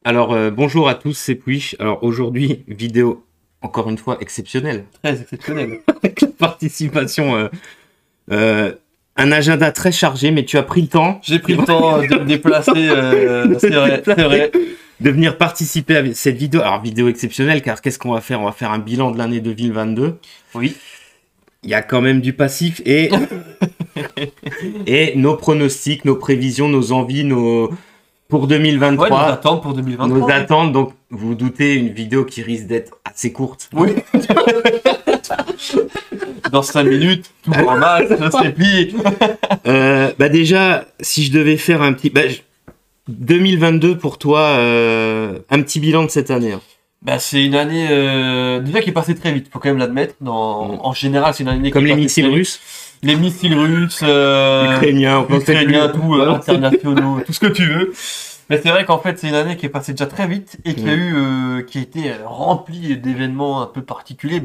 Alors, bonjour à tous, c'est Puich. Alors, aujourd'hui, vidéo, encore une fois, exceptionnelle. Très exceptionnel. Avec la participation, un agenda très chargé, mais tu as pris le temps. J'ai pris le temps de me déplacer, c'est vrai, c'est vrai. De venir participer à cette vidéo. Alors, vidéo exceptionnelle, car qu'est-ce qu'on va faire? On va faire un bilan de l'année 2022. Oui. Il y a quand même du passif et, et nos pronostics, nos prévisions, nos envies, pour 2023. Ouais, nos attentes pour 2023. Nos attentes, donc vous vous doutez, une vidéo qui risque d'être assez courte. Oui. Dans 5 minutes, tout en masse, c'est plié. Déjà, si je devais faire un petit... 2022 pour toi, un petit bilan de cette année. Hein. C'est une année déjà qui est passée très vite, faut quand même l'admettre. En général, c'est une année comme qui les missiles russes. Les missiles russes, ukrainiens, tout, internationaux, tout ce que tu veux. Mais c'est vrai qu'en fait, c'est une année qui est passée déjà très vite et qui a eu, qui a été remplie d'événements un peu particuliers,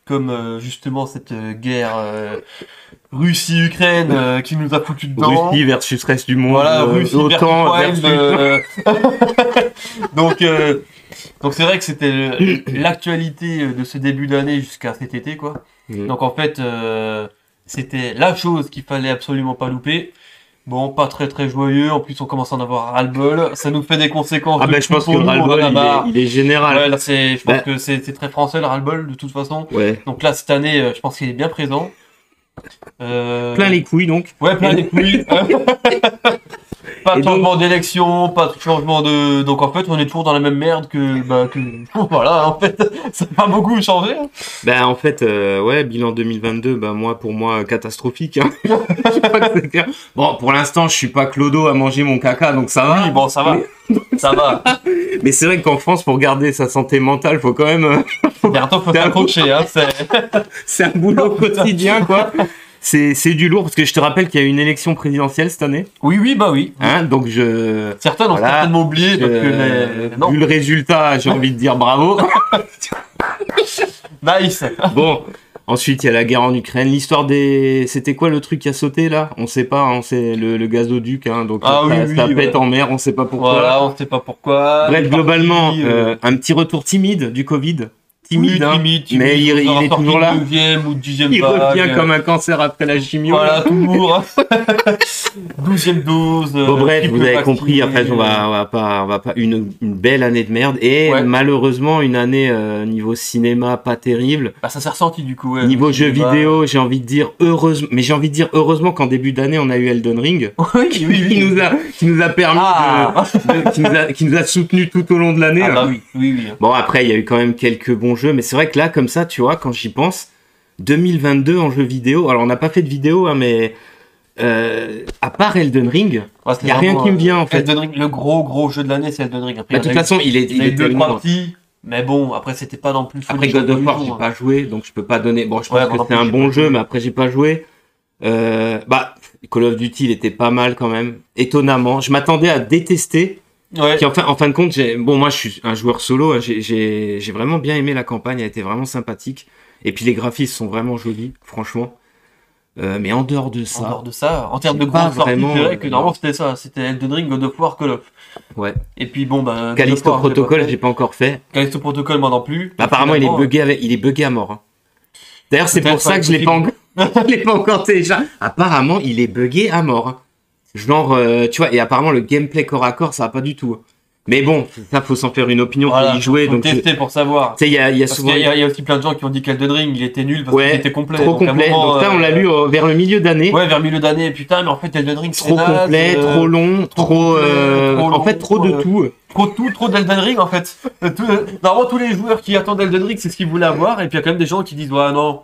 comme justement cette guerre Russie-Ukraine qui nous a foutu dedans. Russie versus reste du monde. Voilà, Russie OTAN versus... Donc c'est vrai que c'était l'actualité de ce début d'année jusqu'à cet été, quoi. Donc en fait, c'était la chose qu'il fallait absolument pas louper. Bon, pas très très joyeux. En plus, on commence à en avoir ras-le-bol. Ça nous fait des conséquences. Je pense que le ras-le-bol, il est général. Ouais, là, je pense que c'est très français le ras-le-bol de toute façon. Ouais. Donc là, cette année, je pense qu'il est bien présent. Plein les couilles donc. Ouais, plein les couilles. Pas de changement d'élection, pas de changement de... Donc en fait, on est toujours dans la même merde que... Voilà, en fait, ça n'a pas beaucoup changé. En fait, ouais, bilan 2022, pour moi, catastrophique. Hein. Je sais pas que c'est clair. Bon, pour l'instant, je suis pas clodo à manger mon caca, donc ça va. Oui, bon, ça va. Ça va. Mais c'est vrai qu'en France, pour garder sa santé mentale, faut quand même... Bientôt, faut s'accrocher, hein. C'est un boulot quotidien, quoi. C'est du lourd, parce que je te rappelle qu'il y a eu une élection présidentielle cette année. Oui, oui. Hein, donc certains l'ont certainement oublié, parce que vu le résultat, j'ai envie de dire bravo. Nice. Bon, ensuite il y a la guerre en Ukraine, l'histoire des... C'était quoi le truc qui a sauté là? On sait pas, hein, c'est le gazoduc, hein, donc ça pète en mer, on sait pas pourquoi. Voilà, on sait pas pourquoi. Bref, globalement, un petit retour timide du Covid. Timide, mais il est toujours là. 9e ou 10e il vague. revient comme un cancer après la chimio. Voilà, toujours. 12e dose. Bon, bref, vous avez compris. Après, on va pas une belle année de merde. Et malheureusement, une année niveau cinéma pas terrible. Ça s'est ressenti du coup. Ouais, niveau jeux vidéo, j'ai envie de dire heureusement. Mais j'ai envie de dire heureusement qu'en début d'année, on a eu Elden Ring. Oui. qui nous a permis qui nous a soutenu tout au long de l'année. Oui. Bon, après, il y a eu quand même quelques bons jeux, mais c'est vrai que là, comme ça, tu vois, quand j'y pense, 2022 en jeu vidéo, alors on n'a pas fait de vidéo, hein, mais à part Elden Ring, il n'y a rien qui me vient en fait. Elden Ring, le gros jeu de l'année, c'est Elden Ring. Après, de toute façon, il est deux parties, mais bon, après c'était pas non plus. Après God of War, j'ai pas joué, donc je peux pas donner. Bon, je pense que c'est un bon jeu, mais après j'ai pas joué. Call of Duty, il était pas mal quand même, étonnamment. Je m'attendais à détester. Ouais. Puis en fin de compte, moi je suis un joueur solo, hein, j'ai vraiment bien aimé la campagne, elle était vraiment sympathique. Et puis les graphismes sont vraiment jolis, franchement. Mais en dehors de ça, en termes de grosses sorties, je dirais que normalement c'était ça, c'était Elden Ring, God of War, Call of. Ouais. Et puis bon, Callisto Protocol, j'ai pas encore fait. Callisto Protocol, moi non plus. Apparemment, il est buggé à mort. Hein. D'ailleurs, c'est pour ça que je l'ai pas encore téléchargé. Apparemment, il est buggé à mort. Hein. Genre, tu vois, et apparemment le gameplay corps à corps, ça va pas du tout. Mais bon, ça faut s'en faire une opinion pour y jouer. Faut tester pour savoir. Tu sais, il y a souvent... il y a aussi plein de gens qui ont dit qu'Elden Ring, il était nul parce qu'il était complet. Trop complet. Donc ça, on l'a lu vers le milieu d'année. Ouais, vers le milieu d'année. Putain, mais en fait, Elden Ring, c'est trop complet, trop long, trop en fait, trop de tout. Trop d'Elden Ring, en fait. Normalement, tous les joueurs qui attendent Elden Ring, c'est ce qu'ils voulaient avoir. Et puis, il y a quand même des gens qui disent, ouais, non,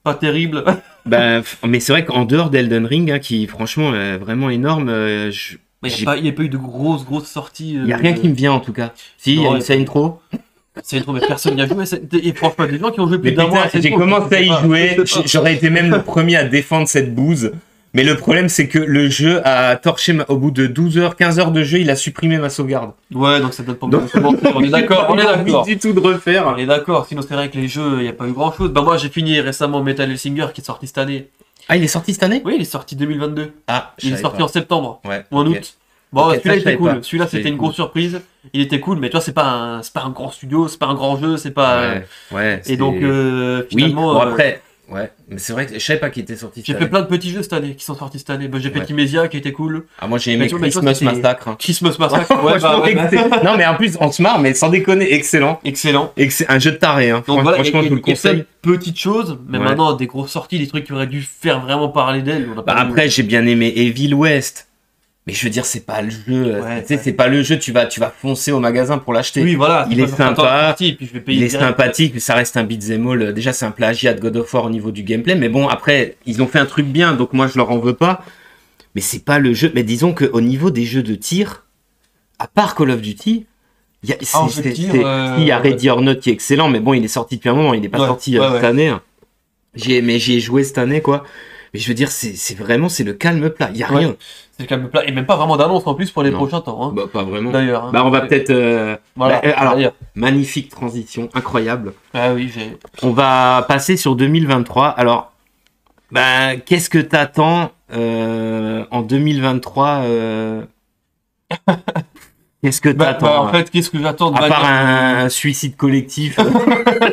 pas terrible. Mais c'est vrai qu'en dehors d'Elden Ring, hein, qui franchement est vraiment énorme, il n'y a pas eu de grosses sorties. Il n'y a rien qui me vient en tout cas. Si, il y a une Saintro. Saintro, mais personne n'y a joué. Et franchement, des gens qui ont joué plus d'un mois. J'ai commencé à y jouer, j'aurais été même le premier à défendre cette bouse. Mais le problème, c'est que le jeu a torché, au bout de 12 heures, 15 heures de jeu, il a supprimé ma sauvegarde. Ouais, donc ça donne pas beaucoup de On est d'accord, on est d'accord. Du tout de refaire. On est d'accord, sinon c'est vrai que les jeux, il n'y a pas eu grand chose. Moi, j'ai fini récemment Metal Hellsinger qui est sorti cette année. Ah, il est sorti cette année? Oui, il est sorti 2022. Ah, il est sorti en septembre. Ouais. Ou en août. Bon, Ok, celui-là ça, je était savais cool. pas. Celui-là, c'était une grosse surprise. Il était cool, mais tu vois, c'est pas un grand studio, c'est pas un grand jeu, c'est pas. Ouais. Et donc, Oui, finalement. bon après, ouais. Mais c'est vrai que je savais pas qu'il était sorti J'ai cette fait année. plein de petits jeux cette année qui sont sortis cette année. Bah, j'ai fait Ouais. Kimesia qui était cool. Ah, moi j'ai Mais aimé tu vois, mais toi, Christmas c'était- Massacre. Hein. Christmas Massacre, Moi, ouais, je bah, trouvais ouais, que c'était- Non, mais en plus, on se marre, mais sans déconner, excellent. excellent. Un jeu de taré, hein. Donc voilà, Franchement, je vous le il y a plein conseille. de petites choses, mais Ouais. maintenant des grosses sorties, des trucs qui auraient dû faire vraiment parler d'elle. On a Bah, pas vu. après, j'ai bien aimé Evil West. Mais je veux dire, c'est pas le jeu. Ouais, Tu sais, ouais. c'est pas le jeu, tu vas foncer au magasin pour l'acheter. Oui, voilà. Il c'est est pas faire sympa, tant de parties, et puis je vais payer Il est direct. sympathique, mais ça reste un beat'em all. Déjà, c'est un plagiat de God of War au niveau du gameplay. Mais bon, après, ils ont fait un truc bien, donc moi, je leur en veux pas. Mais c'est pas le jeu. Mais disons qu'au niveau des jeux de tir, à part Call of Duty, il y a, en jeu de tir, il y a Ready or Not qui est excellent, mais bon, il est sorti depuis un moment, il n'est pas Ouais, sorti ouais, cette année. Mais j'y ai joué cette année, quoi. Mais je veux dire, c'est vraiment, c'est le calme plat. Il y a Ouais. rien. C'est le calme plat. Et même pas vraiment d'annonce en plus pour les Non. prochains temps. Hein. Bah, pas vraiment. D'ailleurs. hein. Bah, on va peut-être. Voilà. alors, d'ailleurs. magnifique transition, incroyable. Ah oui, j'ai. On va passer sur 2023. Alors, bah, qu'est-ce que t'attends en 2023 Qu'est-ce que t'attends en fait, qu'est-ce que j'attends de à part manière- un suicide collectif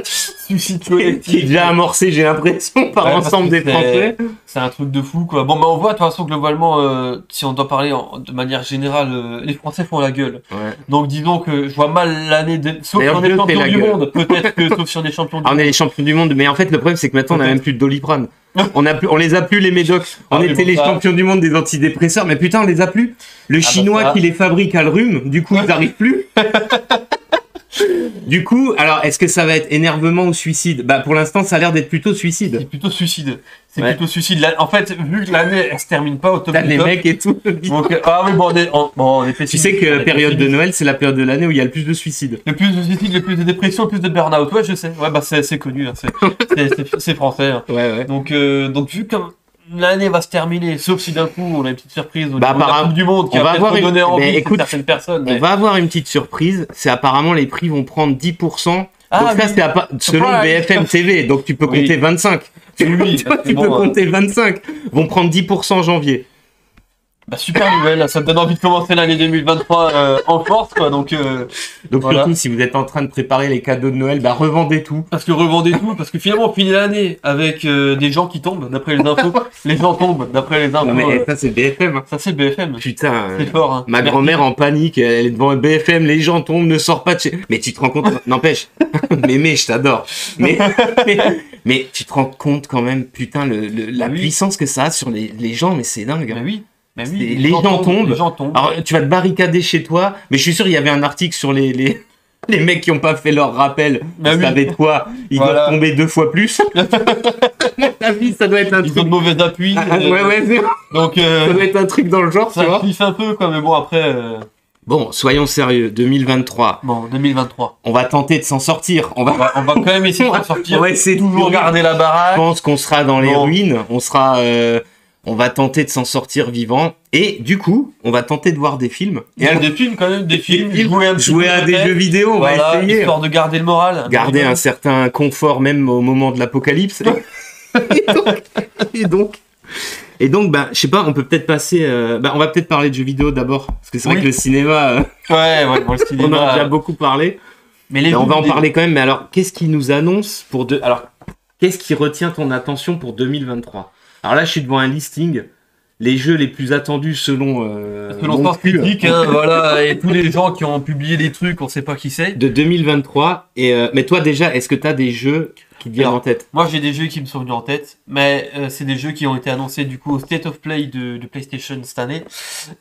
suicide qui est collectif. déjà amorcé, j'ai l'impression, par Ouais, parce l'ensemble que des Français. C'est un truc de fou, quoi. Bon, bah, on voit, de toute façon, globalement, si on doit parler de manière générale, les Français font la gueule. Ouais. Donc, disons que je vois mal l'année, sauf si D'ailleurs, on est Dieu fait champion la du gueule. monde. Peut-être que, sauf si on est champion du Ah, on monde. est les champions du monde, mais en fait, le problème, c'est que maintenant, on a Peut-être. même plus de Doliprane. On les a plus, les médocs. On Ah, mais était bon, les ça- champions du monde des antidépresseurs, mais putain, on les a plus. Le bah, chinois ça. qui les fabrique a le rhume, du coup, ils arrivent plus. Du coup, alors, est-ce que ça va être énervement ou suicide? Bah, pour l'instant, ça a l'air d'être plutôt suicide. C'est plutôt suicide. C'est Ouais. plutôt suicide. En fait, vu que l'année, elle se termine pas au top T'as du les top. mecs et tout. Donc, ah oui, bon, on est Tu pessimiste. sais On que est période de pessimiste. Noël, c'est la période de l'année où il y a le plus de suicides. Le plus de suicide, le plus de dépression, le plus de burn-out. Ouais, je sais. Ouais, bah, c'est connu. Hein. C'est français. Hein. Ouais. Donc vu comme l'année va se terminer, sauf si d'un coup on a une petite surprise au Bah, niveau de la apparemment, Coupe du Monde qui on va va peut-être avoir donner une- envie mais à écoute, certaines personnes. On mais- va avoir une petite surprise. C'est apparemment les prix vont prendre 10%. Ah, Donc ça, oui. c'est selon Surprise. BFM TV. Donc tu peux Oui. compter 25. Oui, Tu vois, c'est tu bon, peux hein. compter 25. Vont prendre 10% en janvier. Bah, super nouvelle, ça me donne envie de commencer l'année 2023 en force quoi. Donc voilà. Surtout si vous êtes en train de préparer les cadeaux de Noël, bah revendez tout. parce que revendez tout, parce que finalement on finit l'année avec des gens qui tombent d'après les infos. Les gens tombent d'après les infos. Non mais ça c'est BFM. Hein. Ça c'est BFM. Putain. C'est fort. Hein. Ma Merci. grand-mère en panique, elle est devant BFM, les gens tombent, ne sort pas de chez... Mais tu te rends compte, n'empêche, mais je t'adore. Mais tu te rends compte quand même, putain, la Oui. puissance que ça a sur les gens, mais c'est dingue. Mais oui. Mais C'est- oui. les gens tombent. Les gens tombent. Alors, tu vas te barricader chez toi, mais je suis sûr, il y avait un article sur les mecs qui ont pas fait leur rappel. Bah Vous oui. savez de quoi? Ils Voilà. doivent tomber 2 fois plus. Ta vie, ça doit être un Ils ont truc. de mauvais appuis. Ah, ouais, Donc ça doit être un truc dans le genre, tu ça vois. kiffe un peu quoi. Mais bon après. Bon, soyons sérieux, 2023. Bon 2023. On va tenter de s'en sortir. On va On va quand même essayer de s'en sortir. on va essayer de Toujours garder la Je baraque. pense qu'on sera dans les Bon. ruines. On va tenter de s'en sortir vivant. Et du coup, on va tenter de voir des films. Il y a des films quand même, des films. Jouer à des jeux vidéo, on voilà, va essayer. histoire de garder le moral. Garder un certain confort même au moment de l'apocalypse. Et donc, bah, je sais pas, on peut peut-être passer. On va peut-être parler de jeux vidéo d'abord, parce que c'est vrai Oui. que le cinéma, Ouais, bon, le on cinéma. en a déjà beaucoup parlé. Mais les Et on jeux va en vidéo- parler quand même. Mais alors, qu'est-ce qui nous annonce pour Alors, qu'est-ce qui retient ton attention pour 2023? Alors là, je suis devant un listing. Les jeux les plus attendus selon Selon mon Sens cul, Critique, hein, voilà, et tous les gens qui ont publié des trucs, on sait pas qui c'est. de 2023. Mais toi déjà, est-ce que tu as des jeux qui te viennent Alors, en tête? Moi, j'ai des jeux qui me sont venus en tête, mais c'est des jeux qui ont été annoncés du coup au State of Play de PlayStation cette année.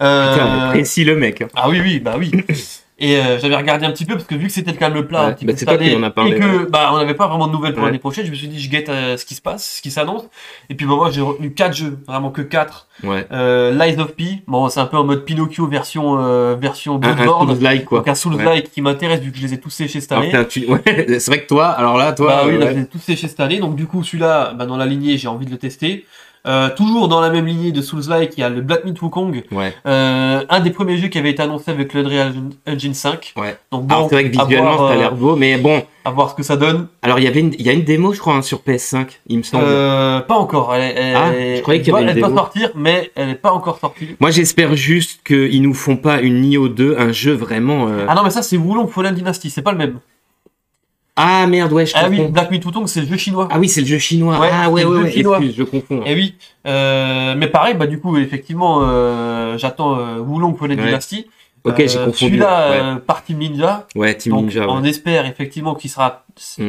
Putain, précis le mec. Ah oui, bah oui. Et j'avais regardé un petit peu parce que vu que c'était le calme plat Ouais, un petit bah peu c'est cette toi qui année, m'en as parlé, et que bah on n'avait pas vraiment de nouvelles pour Ouais. l'année prochaine, je me suis dit je guette ce qui se passe, ce qui s'annonce. Et puis bah moi j'ai retenu 4 jeux, vraiment que 4. Ouais. Lies of P, bon c'est un peu en mode Pinocchio version Un Bloodborne. Souls-like quoi. Donc un Souls-like qui m'intéresse vu que je les ai tous séchés cette année. Alors, ouais, c'est vrai que toi, alors là, toi, Bah oui, là, ouais. je les ai tous séchés cette année. Donc du coup celui-là, bah, dans la lignée, j'ai envie de le tester. Toujours dans la même lignée de Souls-like, il y a le Black Myth Wukong. Ouais. Un des premiers jeux qui avait été annoncé avec l'Unreal Engine 5. Ouais. Donc bon, alors c'est vrai que visuellement ça a l'air beau, mais bon. À voir ce que ça donne. Alors il y a une démo, je crois, hein, sur PS5, il me semble. Pas encore. Je croyais qu'il y avait une démo. Elle doit sortir, mais elle n'est pas encore sortie. Moi j'espère juste qu'ils nous font pas une Nioh 2, un jeu vraiment. Ah non, mais ça c'est Wulong Fallen Dynasty, c'est pas le même. Ah merde, ouais, je confonds. Ah oui, Black Myth Wukong, c'est le jeu chinois. Ah oui, c'est le jeu chinois. Ouais, ah ouais, chinois. Excuse, je confonds. Et oui, mais pareil, bah du coup, effectivement, j'attends Wulong Fallen Dynasty. Ok, j'ai confondu. Celui-là, par Team Ninja. Ouais, Team donc, Ninja. On espère effectivement qu'il sera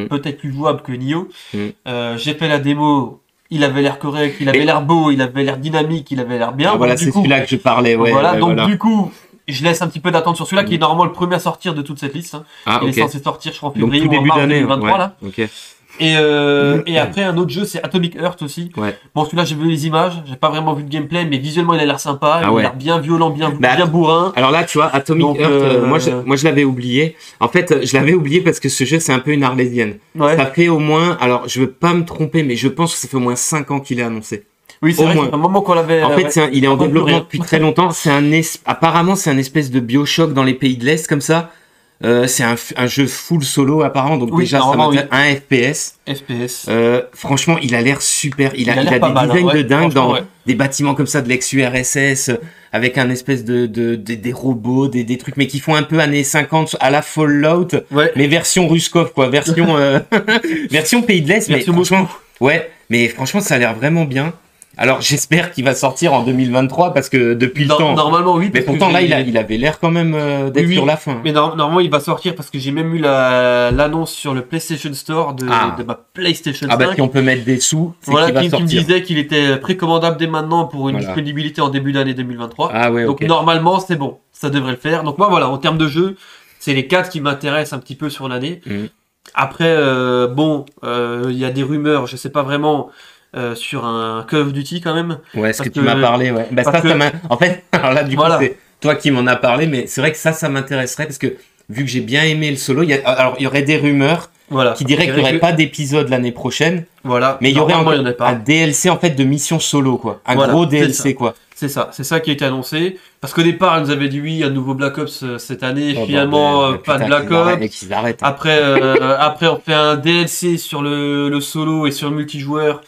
peut-être plus jouable que Nioh. J'ai fait la démo. Il avait l'air correct, il avait l'air beau, il avait l'air dynamique, il avait l'air bien. Ah, voilà, c'est celui-là que je parlais. Ouais, voilà, donc du coup, je laisse un petit peu d'attente sur celui-là qui est normalement le premier à sortir de toute cette liste. Ah, il est censé sortir, je crois, en donc, février ou en mars 2023 là. Ok. Et après un autre jeu c'est Atomic Heart aussi. Ouais. Bon celui-là j'ai vu les images, j'ai pas vraiment vu de gameplay mais visuellement il a l'air sympa, il a l'air bien violent, bien bourrin. Alors là tu vois Atomic Heart, moi je l'avais oublié. En fait je l'avais oublié parce que ce jeu c'est un peu une arlésienne. Ouais. Ça fait au moins, alors je veux pas me tromper mais je pense que ça fait au moins 5 ans qu'il est annoncé. Oui c'est vrai, c'est un moment qu'on l'avait. En fait il est en développement depuis très longtemps. Apparemment c'est un espèce de Bioshock dans les pays de l'Est comme ça. C'est un jeu full solo apparemment, donc déjà ça m'intéresse, un FPS. Franchement, il a l'air super. Il a des designs de dingue dans des bâtiments comme ça de l'ex-URSS, avec un espèce des robots, des trucs, mais qui font un peu années 50 à la Fallout, mais version Ruskov quoi, version pays de l'Est. Mais franchement, mais franchement, ça a l'air vraiment bien. Alors j'espère qu'il va sortir en 2023 parce que depuis le temps. Normalement oui. Mais pourtant là il avait l'air quand même d'être sur la fin. Mais normalement il va sortir parce que j'ai même eu l'annonce sur le PlayStation Store de ma PlayStation 5. Ah bah si on peut mettre des sous, c'est voilà, qu'il va sortir. Qui me disait qu'il était précommandable dès maintenant pour une disponibilité en début d'année 2023. Ah ouais. Donc normalement c'est bon, ça devrait le faire. Donc moi voilà, en termes de jeu, c'est les 4 qui m'intéressent un petit peu sur l'année. Après il y a des rumeurs, je sais pas vraiment. Sur un Call of Duty quand même. Ouais, ce que tu m'as parlé, ouais. Bah ça m'a... En fait, alors là, du coup, c'est toi qui m'en as parlé, mais c'est vrai que ça m'intéresserait parce que vu que j'ai bien aimé le solo, il y aurait des rumeurs qui diraient qu'il n'y aurait pas d'épisode l'année prochaine. Voilà. Mais il y aurait un DLC en fait de mission solo, quoi. Un gros DLC, quoi. C'est ça qui a été annoncé. Parce qu'au départ, ils nous avaient dit oui, un nouveau Black Ops cette année. Finalement, pas de Black Ops. Après, on fait un DLC sur le solo et sur le multijoueur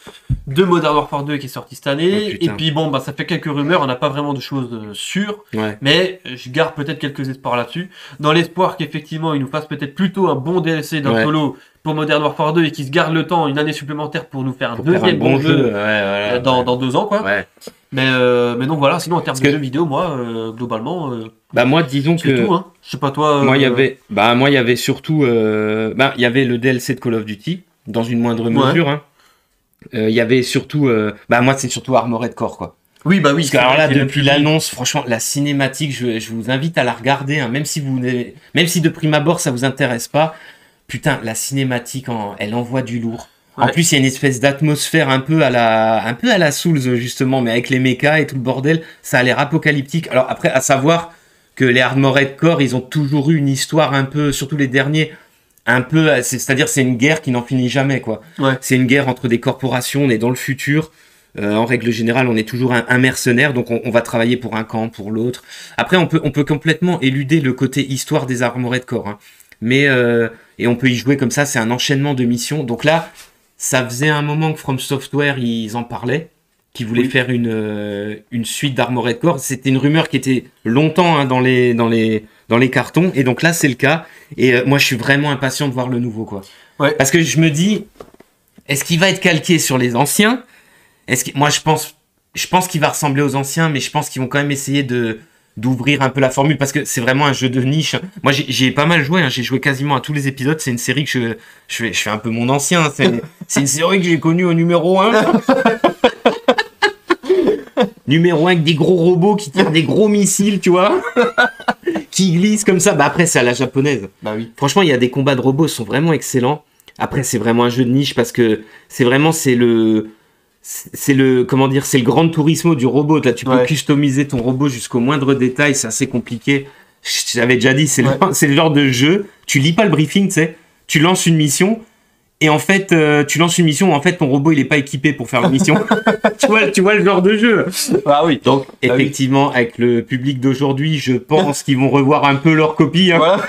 de Modern Warfare 2 qui est sorti cette année. Et puis bon, ça fait quelques rumeurs. On n'a pas vraiment de choses sûres. Mais je garde peut-être quelques espoirs là-dessus. Dans l'espoir qu'effectivement, ils nous fassent peut-être plutôt un bon DLC d'un solo pour Modern Warfare 2 et qu'ils se gardent le temps, une année supplémentaire pour nous faire un deuxième bon jeu dans 2 ans, quoi. Mais donc voilà, sinon en termes de jeux vidéo, moi, globalement. Bah moi, disons que. Tout, hein. Je sais pas toi. Moi, il y avait surtout. Il y avait le DLC de Call of Duty, dans une moindre mesure. Hein. Il y avait surtout. Moi, c'est surtout Armored Core, quoi. Oui, bah oui. Parce que alors là, depuis l'annonce, franchement, la cinématique, je vous invite à la regarder, hein, même si de prime abord ça vous intéresse pas. Putain, la cinématique, elle envoie du lourd. En plus, il y a une espèce d'atmosphère un peu à la Souls, justement, mais avec les mechas et tout le bordel, ça a l'air apocalyptique. Alors après, à savoir que les Armored Core, ils ont toujours eu une histoire un peu, surtout les derniers, un peu, c'est-à-dire c'est une guerre qui n'en finit jamais, quoi. C'est une guerre entre des corporations, on est dans le futur. En règle générale, on est toujours un mercenaire, donc on va travailler pour un camp, pour l'autre. Après, on peut complètement éluder le côté histoire des Armored Core, hein. Mais et on peut y jouer comme ça, c'est un enchaînement de missions. Donc là, ça faisait un moment que From Software, ils en parlaient, qu'ils voulaient faire une suite d'Armored Core. C'était une rumeur qui était longtemps dans les cartons, et donc là, c'est le cas. Et moi, je suis vraiment impatient de voir le nouveau, quoi. Parce que je me dis, est-ce qu'il va être calqué sur les anciens ? Moi, je pense qu'il va ressembler aux anciens, mais je pense qu'ils vont quand même essayer d'ouvrir un peu la formule parce que c'est vraiment un jeu de niche. Moi, j'ai pas mal joué, hein. J'ai joué quasiment à tous les épisodes. C'est une série que je fais un peu mon ancien. Hein. C'est une série que j'ai connue au numéro 1. Numéro 1 avec des gros robots qui tirent des gros missiles, tu vois, qui glissent comme ça. Bah après, c'est à la japonaise. Bah oui. Franchement, il y a des combats de robots qui sont vraiment excellents. Après, c'est vraiment un jeu de niche parce que c'est le Gran Turismo du robot. Là, tu peux customiser ton robot jusqu'au moindre détail. C'est assez compliqué. J'avais déjà dit, c'est le genre de jeu. Tu lis pas le briefing, tu sais. Tu lances une mission Et en fait, tu lances une mission où en fait ton robot il est pas équipé pour faire la mission. tu vois le genre de jeu. Ah oui. Donc effectivement, avec le public d'aujourd'hui, je pense qu'ils vont revoir un peu leur copie. Hein, Voilà.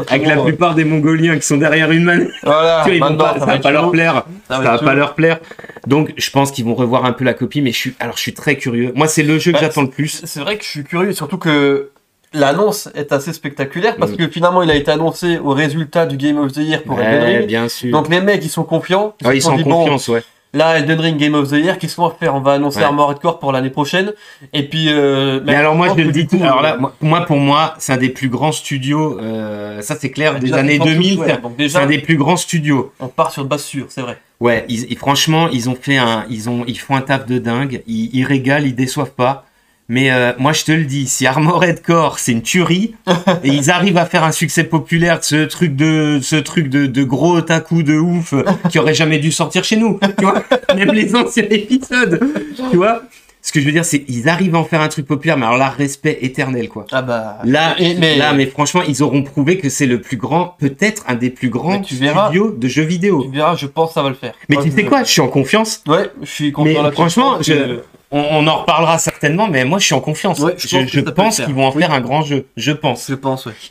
avec la plupart des Mongoliens qui sont derrière une manette, Voilà. ça va pas leur plaire. Ça va chaud. pas leur plaire. Donc je pense qu'ils vont revoir un peu la copie, mais je suis très curieux. Moi, c'est le jeu que j'attends le plus. C'est vrai que je suis curieux, surtout que l'annonce est assez spectaculaire parce que finalement il a été annoncé au résultat du Game of the Year pour Elden Ring. Bien sûr. Donc les mecs ils sont confiants. Ils sont en confiance, ouais. Là, Elden Ring Game of the Year, qu'est-ce qu'on va faire? On va annoncer Armored Core pour l'année prochaine. Et puis. Mais alors moi je te le dis tout. Alors là, pour moi, c'est un des plus grands studios. Ça c'est clair, des années 2000. C'est un des plus grands studios. On part sur de base sûre, c'est vrai. Ouais, franchement, ils font un taf de dingue. Ils régalent, ils déçoivent pas. Mais moi je te le dis, si Armored Core c'est une tuerie et ils arrivent à faire un succès populaire de ce truc de gros otaku de ouf qui aurait jamais dû sortir chez nous, tu vois, même les anciens épisodes, tu vois. Ce que je veux dire, c'est ils arrivent à en faire un truc populaire, mais alors là, respect éternel, quoi. Ah bah. Mais franchement, ils auront prouvé que c'est le plus grand, peut-être un des plus grands studios de jeux vidéo. Tu verras, je pense que ça va le faire. Mais tu sais quoi, je suis en confiance. Ouais, je suis confiant. Mais franchement, on en reparlera certainement, mais moi je suis en confiance. Ouais, je pense qu'ils vont en faire un grand jeu. Je pense, ouais.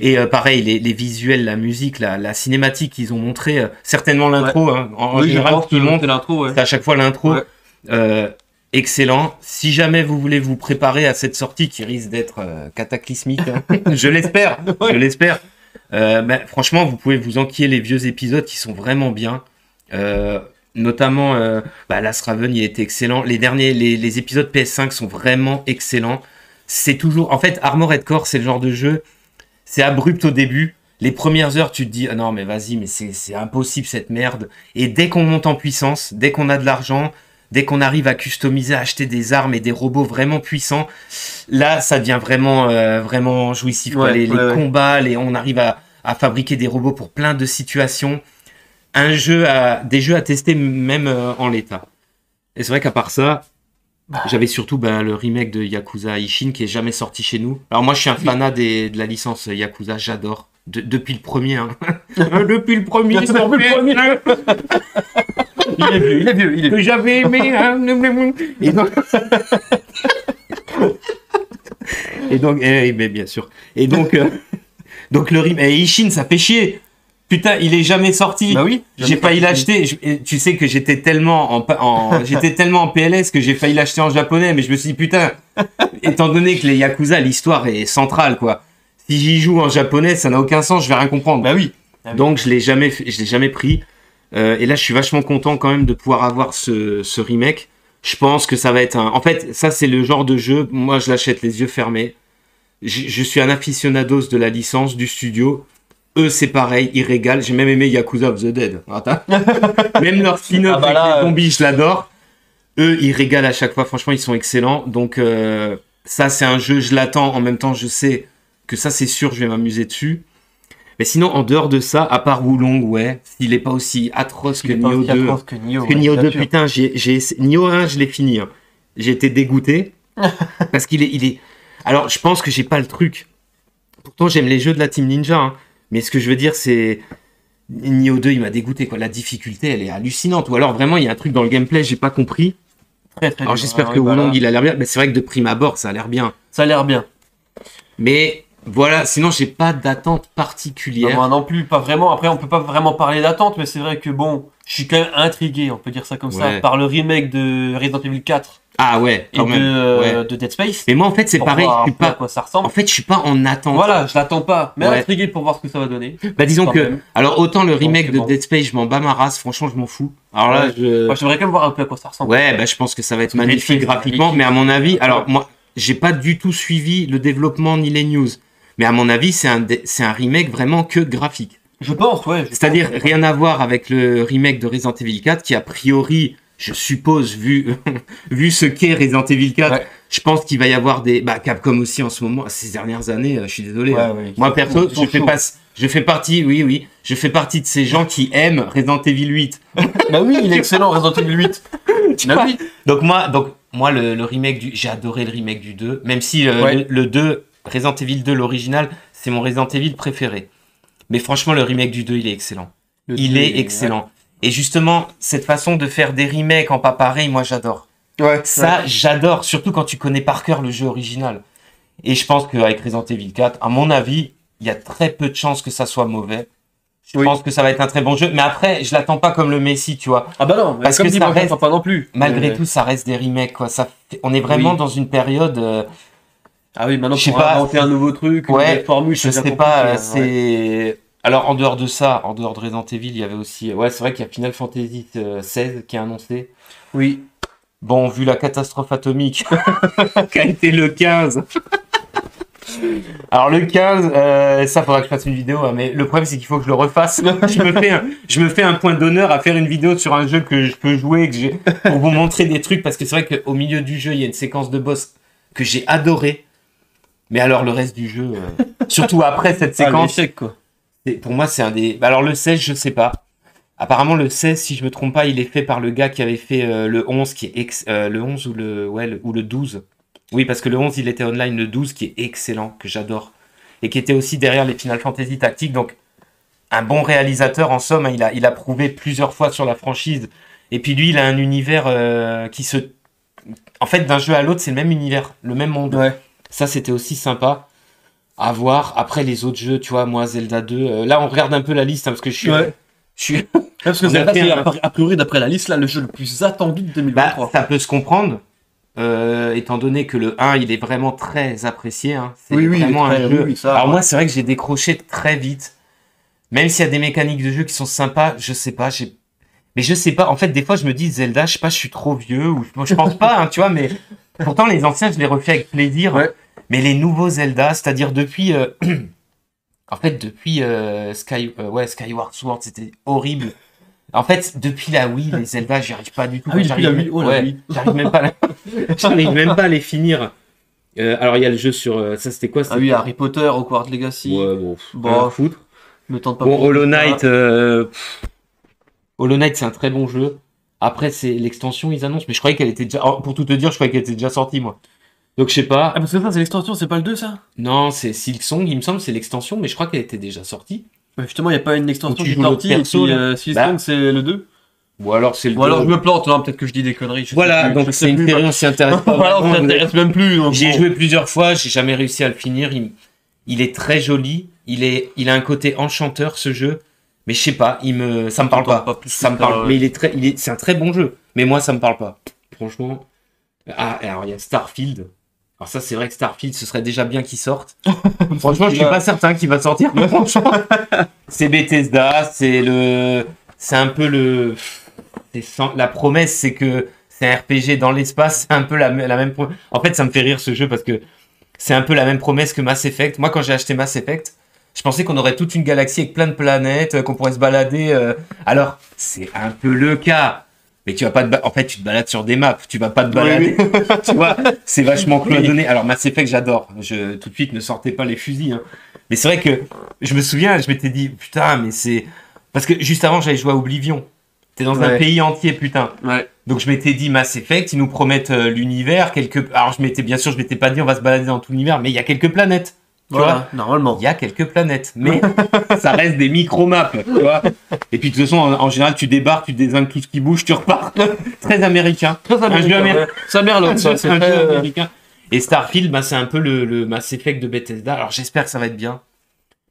Et pareil, les visuels, la musique, la cinématique qu'ils ont montré, certainement l'intro. Hein, en général, ce qu'ils montrent, c'est à chaque fois l'intro. Ouais. Excellent. Si jamais vous voulez vous préparer à cette sortie qui risque d'être cataclysmique, hein, je l'espère. Franchement, vous pouvez vous enquiller les vieux épisodes qui sont vraiment bien. Notamment Last Raven, il était excellent. Les épisodes PS5 sont vraiment excellents. C'est toujours, en fait, Armored Core, c'est le genre de jeu, c'est abrupt au début. Les premières heures, tu te dis, ah non, mais vas-y, mais c'est impossible cette merde. Et dès qu'on monte en puissance, dès qu'on a de l'argent, dès qu'on arrive à customiser, à acheter des armes et des robots vraiment puissants, là, ça devient vraiment jouissif. Les combats, on arrive à fabriquer des robots pour plein de situations. Des jeux à tester même en l'état. Et c'est vrai qu'à part ça, j'avais surtout le remake de Yakuza Ishin qui est jamais sorti chez nous. Alors moi je suis un fanat de la licence Yakuza, j'adore. Depuis le premier. Hein. Depuis le premier. Il est vieux. Que j'avais aimé. Hein. Et donc, mais bien sûr. Et donc le remake Ishin, ça fait chier. Putain, il est jamais sorti. Bah oui. J'ai failli l'acheter. Tu sais que j'étais tellement en PLS que j'ai failli l'acheter en japonais, mais je me suis dit putain, étant donné que les Yakuza, l'histoire est centrale, quoi. Si j'y joue en japonais, ça n'a aucun sens, je vais rien comprendre. Bah oui. Donc je l'ai jamais pris. Et là, je suis vachement content quand même de pouvoir avoir ce remake. Je pense que ça va être en fait, ça c'est le genre de jeu. Moi, je l'achète les yeux fermés. Je suis un aficionados de la licence du studio. Eux, c'est pareil, ils régalent. J'ai même aimé Yakuza of the Dead. Même leur spin-off avec les zombies, je l'adore. Eux, ils régalent à chaque fois. Franchement, ils sont excellents. Donc, ça, c'est un jeu, je l'attends. En même temps, je sais que ça, c'est sûr, je vais m'amuser dessus. Mais sinon, en dehors de ça, à part Wulong, ouais, s'il est pas aussi atroce que Nioh 2. Que Nioh 2, putain, Nioh 1, je l'ai fini. Hein. J'ai été dégoûté. Parce qu'il est... Alors, je pense que j'ai pas le truc. Pourtant, j'aime les jeux de la Team Ninja, hein. Mais ce que je veux dire, c'est... Nioh 2, il m'a dégoûté, quoi. La difficulté, elle est hallucinante. Ou alors, vraiment, il y a un truc dans le gameplay, j'ai pas compris. Très, très alors, j'espère que Wulong, il a l'air bien. Mais c'est vrai que de prime abord, ça a l'air bien. Ça a l'air bien. Mais... Voilà, sinon j'ai pas d'attente particulière. Non, moi non plus, pas vraiment. Après, on peut pas vraiment parler d'attente, mais c'est vrai que bon, je suis quand même intrigué, on peut dire ça comme ça, par le remake de Resident Evil 4. Ah ouais, quand même. De Dead Space. Mais moi en fait c'est pareil, je suis pas à quoi ça ressemble. En fait, je suis pas en attente. Voilà, je l'attends pas, mais intrigué pour voir ce que ça va donner. Bah disons que même. Alors autant le remake de Dead Space, je m'en bats ma race, franchement, je m'en fous. Alors là, moi, j'aimerais quand même voir un peu à quoi ça ressemble. Ouais, bah je pense que ça va être magnifique graphiquement, mais à mon avis, alors moi, j'ai pas du tout suivi le développement ni les news. Mais à mon avis, c'est un remake vraiment que graphique. Je pense, ouais. C'est-à-dire rien à voir avec le remake de Resident Evil 4 qui a priori, je suppose, vu ce qu'est Resident Evil 4, je pense qu'il va y avoir des... Capcom aussi en ce moment, ces dernières années, je suis désolé. Moi perso, je fais partie de ces gens qui aiment Resident Evil 8. Bah oui, il est excellent Resident Evil 8. Oui. Donc moi le remake j'ai adoré le remake du 2, même si le 2... Resident Evil 2, l'original, c'est mon Resident Evil préféré. Mais franchement, le remake du 2, il est excellent. Il est excellent. Et justement, cette façon de faire des remakes en pas pareil, moi j'adore. Ouais. Ça, j'adore, surtout quand tu connais par cœur le jeu original. Et je pense qu'avec Resident Evil 4, à mon avis, il y a très peu de chances que ça soit mauvais. Je pense que ça va être un très bon jeu. Mais après, je l'attends pas comme le Messi, tu vois. Ah bah non, parce comme que dit, ça moi, reste, j'attends pas non plus. Malgré tout, ça reste des remakes, quoi. On est vraiment dans une période... Ah oui, maintenant, je sais pour pas, inventer un nouveau truc, une nouvelle formule, je sais pas, c'est... Alors, en dehors de ça, en dehors de Resident Evil, il y avait aussi... Ouais, c'est vrai qu'il y a Final Fantasy XVI qui est annoncé. Oui. Bon, vu la catastrophe atomique qui a été le 15. Alors le 15, ça faudra que je fasse une vidéo, hein, mais le problème c'est qu'il faut que je le refasse. Je me fais un point d'honneur à faire une vidéo sur un jeu que je peux jouer, pour vous montrer des trucs, parce que c'est vrai qu'au milieu du jeu, il y a une séquence de boss que j'ai adorée. Mais alors le reste du jeu, surtout après cette séquence, quoi. Pour moi c'est un des... Alors le 16, je sais pas. Apparemment le 16, si je me trompe pas, il est fait par le gars qui avait fait le 11, qui est le 11 ou le 12. Oui, parce que le 11, il était online, le 12, qui est excellent, que j'adore. Et qui était aussi derrière les Final Fantasy Tactics. Donc, un bon réalisateur, en somme, hein, il a prouvé plusieurs fois sur la franchise. Et puis lui, il a un univers qui se... En fait, d'un jeu à l'autre, c'est le même univers, le même monde. Ouais. Ça, c'était aussi sympa à voir. Après, les autres jeux, tu vois, moi, Zelda 2... là, on regarde un peu la liste, hein, parce que je suis... Parce que Zelda, c'est a priori, d'après la liste, là, le jeu le plus attendu de 2023. Ça peut se comprendre. Étant donné que le 1 il est vraiment très apprécié, hein. C'est vraiment un jeu. Alors moi c'est vrai que j'ai décroché très vite, même s'il y a des mécaniques de jeu qui sont sympas, je sais pas, mais je sais pas, en fait des fois je me dis Zelda, je sais pas, je suis trop vieux, ou je pense pas, hein, tu vois, mais pourtant les anciens je les refais avec plaisir, mais les nouveaux Zelda, c'est-à-dire depuis en fait depuis Skyward Sword, c'était horrible. En fait, depuis la Wii, les Zelda, j'y arrive pas du tout. Ah oui, depuis la Wii, la Wii. J'arrive même pas à les finir. Alors, il y a le jeu sur... ça, c'était quoi? Ah oui, Harry Potter, Hogwarts Legacy. Ouais, bon, foutre. Me tente pas. Bon, Hollow Knight, c'est un très bon jeu. Après, c'est l'extension, ils annoncent. Mais je croyais qu'elle était déjà... pour tout te dire, je croyais qu'elle était déjà sortie, moi. Donc, je sais pas. Ah, parce que ça, c'est l'extension, c'est pas le 2, ça? Non, c'est Silksong, il me semble, c'est l'extension, mais je crois qu'elle était déjà sortie. Justement, il n'y a pas une extension qui est sortie, et puis Silksong, c'est le 2. Ou alors c'est le Ou alors je me plante, hein, peut-être que je dis des conneries. Voilà, donc c'est une série, on s'y intéresse pas. Voilà, on s'intéresse même plus. J'ai joué plusieurs fois, j'ai jamais réussi à le finir. Il est très joli, il a un côté enchanteur ce jeu, mais je sais pas, ça me parle pas. Ça me parle, mais c'est un très bon jeu, mais moi ça me parle pas. Franchement. Ah, alors il y a Starfield. Alors ça c'est vrai que Starfield, ce serait déjà bien qu'il sorte. Franchement, je suis pas certain qu'il va sortir. C'est Bethesda, c'est un peu la promesse, c'est que c'est un RPG dans l'espace, c'est un peu la même promesse. En fait, ça me fait rire ce jeu parce que c'est un peu la même promesse que Mass Effect. Moi, quand j'ai acheté Mass Effect, je pensais qu'on aurait toute une galaxie avec plein de planètes, qu'on pourrait se balader. Alors, c'est un peu le cas. Mais tu vas pas en fait, tu te balades sur des maps, tu vas pas te balader. Tu vois, c'est vachement cloisonné. Alors, Mass Effect, j'adore. Tout de suite, ne sortez pas les fusils. Hein. Mais c'est vrai que je me souviens, je m'étais dit, putain, mais c'est... Parce que juste avant, j'avais joué à Oblivion. T'es dans un pays entier, putain. Ouais. Donc je m'étais dit Mass Effect, ils nous promettent l'univers, Alors je m'étais pas dit on va se balader dans tout l'univers, mais il y a quelques planètes. Tu vois, normalement. Il y a quelques planètes, mais ça reste des micro-maps, tu vois. Et puis de toute façon, en général, tu débarques, tu désingues tout ce qui bouge, tu repars. Très américain. Un jeu américain. Ça merlote, ça. C'est un jeu américain. Et Starfield, c'est un peu le Mass Effect de Bethesda. Alors j'espère que ça va être bien.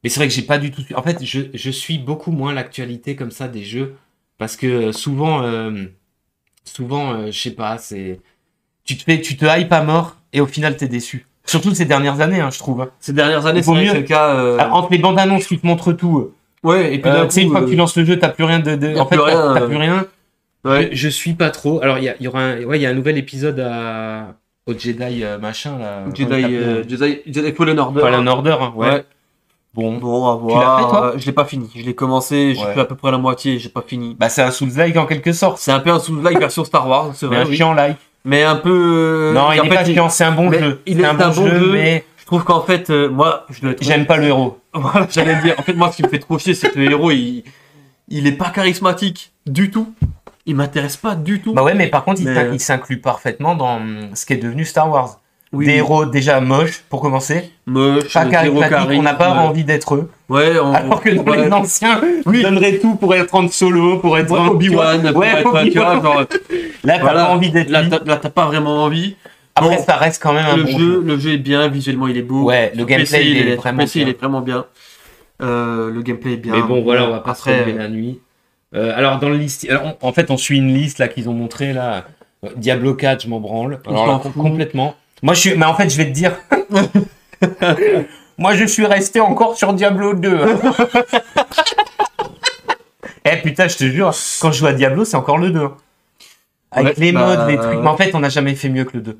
Mais c'est vrai que j'ai pas du tout... En fait, je suis beaucoup moins l'actualité comme ça des jeux. Parce que souvent, je sais pas, tu te hype à mort et au final t'es déçu. Surtout ces dernières années, hein, je trouve. Ces dernières années, c'est mieux. Le cas. Entre les bandes annonces qui te montrent tout. Ouais, et puis tu sais, une fois que tu lances le jeu, t'as plus rien en fait, t'as plus rien. Ouais. Je suis pas trop. Alors, il y a un nouvel épisode au Jedi machin là. Jedi Fallen Order. Fallen Order, hein, ouais. Bon, à voir. Tu l'as fait, toi? Je l'ai pas fini. Je l'ai commencé, j'ai fait à peu près la moitié, j'ai pas fini. C'est un Souls-like en quelque sorte. C'est un peu un Souls-like version Star Wars, c'est vrai. Un chiant-like. Mais un peu. Non, il est pas chiant, c'est un bon jeu. Il est un bon jeu, mais je trouve qu'en fait, moi, j'aime pas le héros. Voilà, j'allais dire. En fait, moi, ce qui me fait trop chier, c'est que le héros, il est pas charismatique du tout. Il m'intéresse pas du tout. Bah ouais, mais par contre, il s'inclut parfaitement dans ce qui est devenu Star Wars. Oui, des oui. héros déjà moches, pour commencer. Moche, Pas charismatiques, on n'a pas ouais. envie d'être eux. Ouais, Alors que dans les anciens, ils donneraient tout pour être en solo, pour être en Obi-Wan, pour être, tu vois, genre, Là, t'as voilà. pas envie d'être Là, lui. t'as pas vraiment envie. Après, Bon, ça reste quand même un bon jeu. le jeu est bien, visuellement il est beau. Ouais, le Sur gameplay, PC, il est sur vraiment PC, il bien. est vraiment bien. Le gameplay est bien. Mais bon, voilà, on va pas se après, relever la nuit. Alors, dans le liste, alors, en fait, on suit une liste là qu'ils ont montré là. Diablo 4, je m'en branle. On Alors, s'en là, fout. complètement. Moi, je suis. Mais en fait, je vais te dire. Moi, je suis resté encore sur Diablo 2. Eh putain, je te jure, quand je joue à Diablo, c'est encore le 2. Avec Ouais, les bah, modes, les trucs. Mais en fait, on n'a jamais fait mieux que le 2.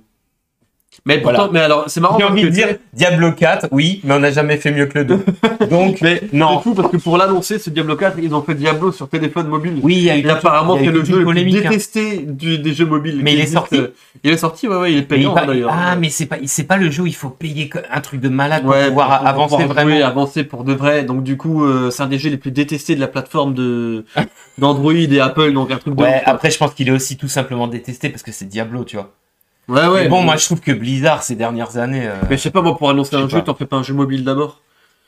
Mais pourtant, Voilà. mais alors, c'est marrant. J'ai parce envie que, de dire Diablo 4, oui, mais on n'a jamais fait mieux que le 2. Donc, mais non. c'est fou parce que pour l'annoncer, ce Diablo 4, ils ont fait Diablo sur téléphone mobile. Oui, il y a eu Et apparemment, il y a c'est eu le toute jeu une le plus polémique, hein. détesté des jeux mobiles. Mais qui il est existent. sorti. Il est sorti, ouais, il est Mais payant il d'ailleurs. Ah, mais c'est pas le jeu où il faut payer un truc de malade pour Ouais, pouvoir avancer pouvoir vraiment. jouer, avancer pour de vrai. Donc du coup, c'est un des jeux les plus détestés de la plateforme d'Android et Apple, donc un truc de Ouais, ouf, quoi. après, je pense qu'il est aussi tout simplement détesté parce que c'est Diablo, tu vois. Ouais, ouais. Mais bon, moi, je trouve que Blizzard, ces dernières années. Mais je sais pas, moi, pour annoncer je sais un jeu, pas. t'en fais pas un jeu mobile d'abord.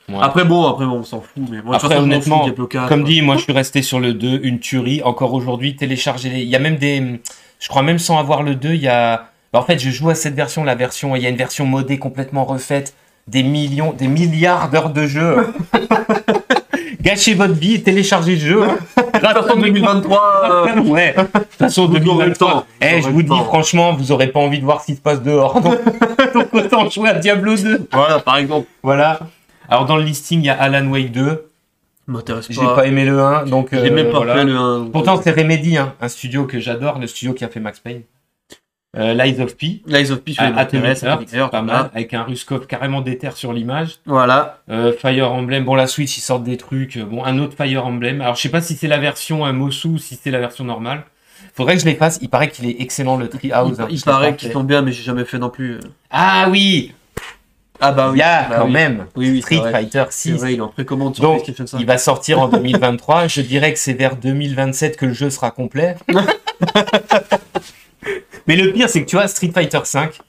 Ouais. Après, bon, on s'en fout. Mais moi, de toute Après, façon, je m'en honnêtement, fous, Diablo 4, comme quoi. dit, moi, je suis resté sur le 2, une tuerie. Encore aujourd'hui, télécharger les. Il y a même des. Je crois même sans avoir le 2, il y a. Bah, en fait, je joue à cette version, la version. Il y a une version modée complètement refaite. Des millions, des milliards d'heures de jeu. Gâchez votre vie et téléchargez le jeu. De toute façon, 2023, Ouais. De toute façon, Vous aurez le 2023. temps. Eh, Vous je aurez vous le dis temps. franchement, vous aurez pas envie de voir ce qui se passe dehors. Donc autant jouer à Diablo 2. voilà, par exemple. Voilà. Alors dans le listing, il y a Alan Wake 2. M'intéresse J'ai pas aimé le 1, donc J'ai même pas voilà. fait le 1. Pourtant, c'est Remedy, hein, un studio que j'adore, le studio qui a fait Max Payne. Lies of P. Lies of P, celui-là, m'intéresse. Atomic Heart, pas mal, avec un Ruskov carrément déter sur l'image. Voilà. Fire Emblem, bon la Switch ils sortent des trucs, bon un autre Fire Emblem. Alors je sais pas si c'est la version Mosu ou si c'est la version normale. Faudrait que je les fasse, il paraît qu'il est excellent le Treehouse. Il paraît qu'ils sont bien, mais j'ai jamais fait non plus. Ah oui, Ah bah il oui. y a bah quand oui. même Oui, oui, c'est Street vrai. Fighter C'est 6. vrai, il est en précommande sur Donc, PlayStation 5. il va sortir en 2023. Je dirais que c'est vers 2027 que le jeu sera complet. Mais le pire, c'est que tu vois, Street Fighter 5,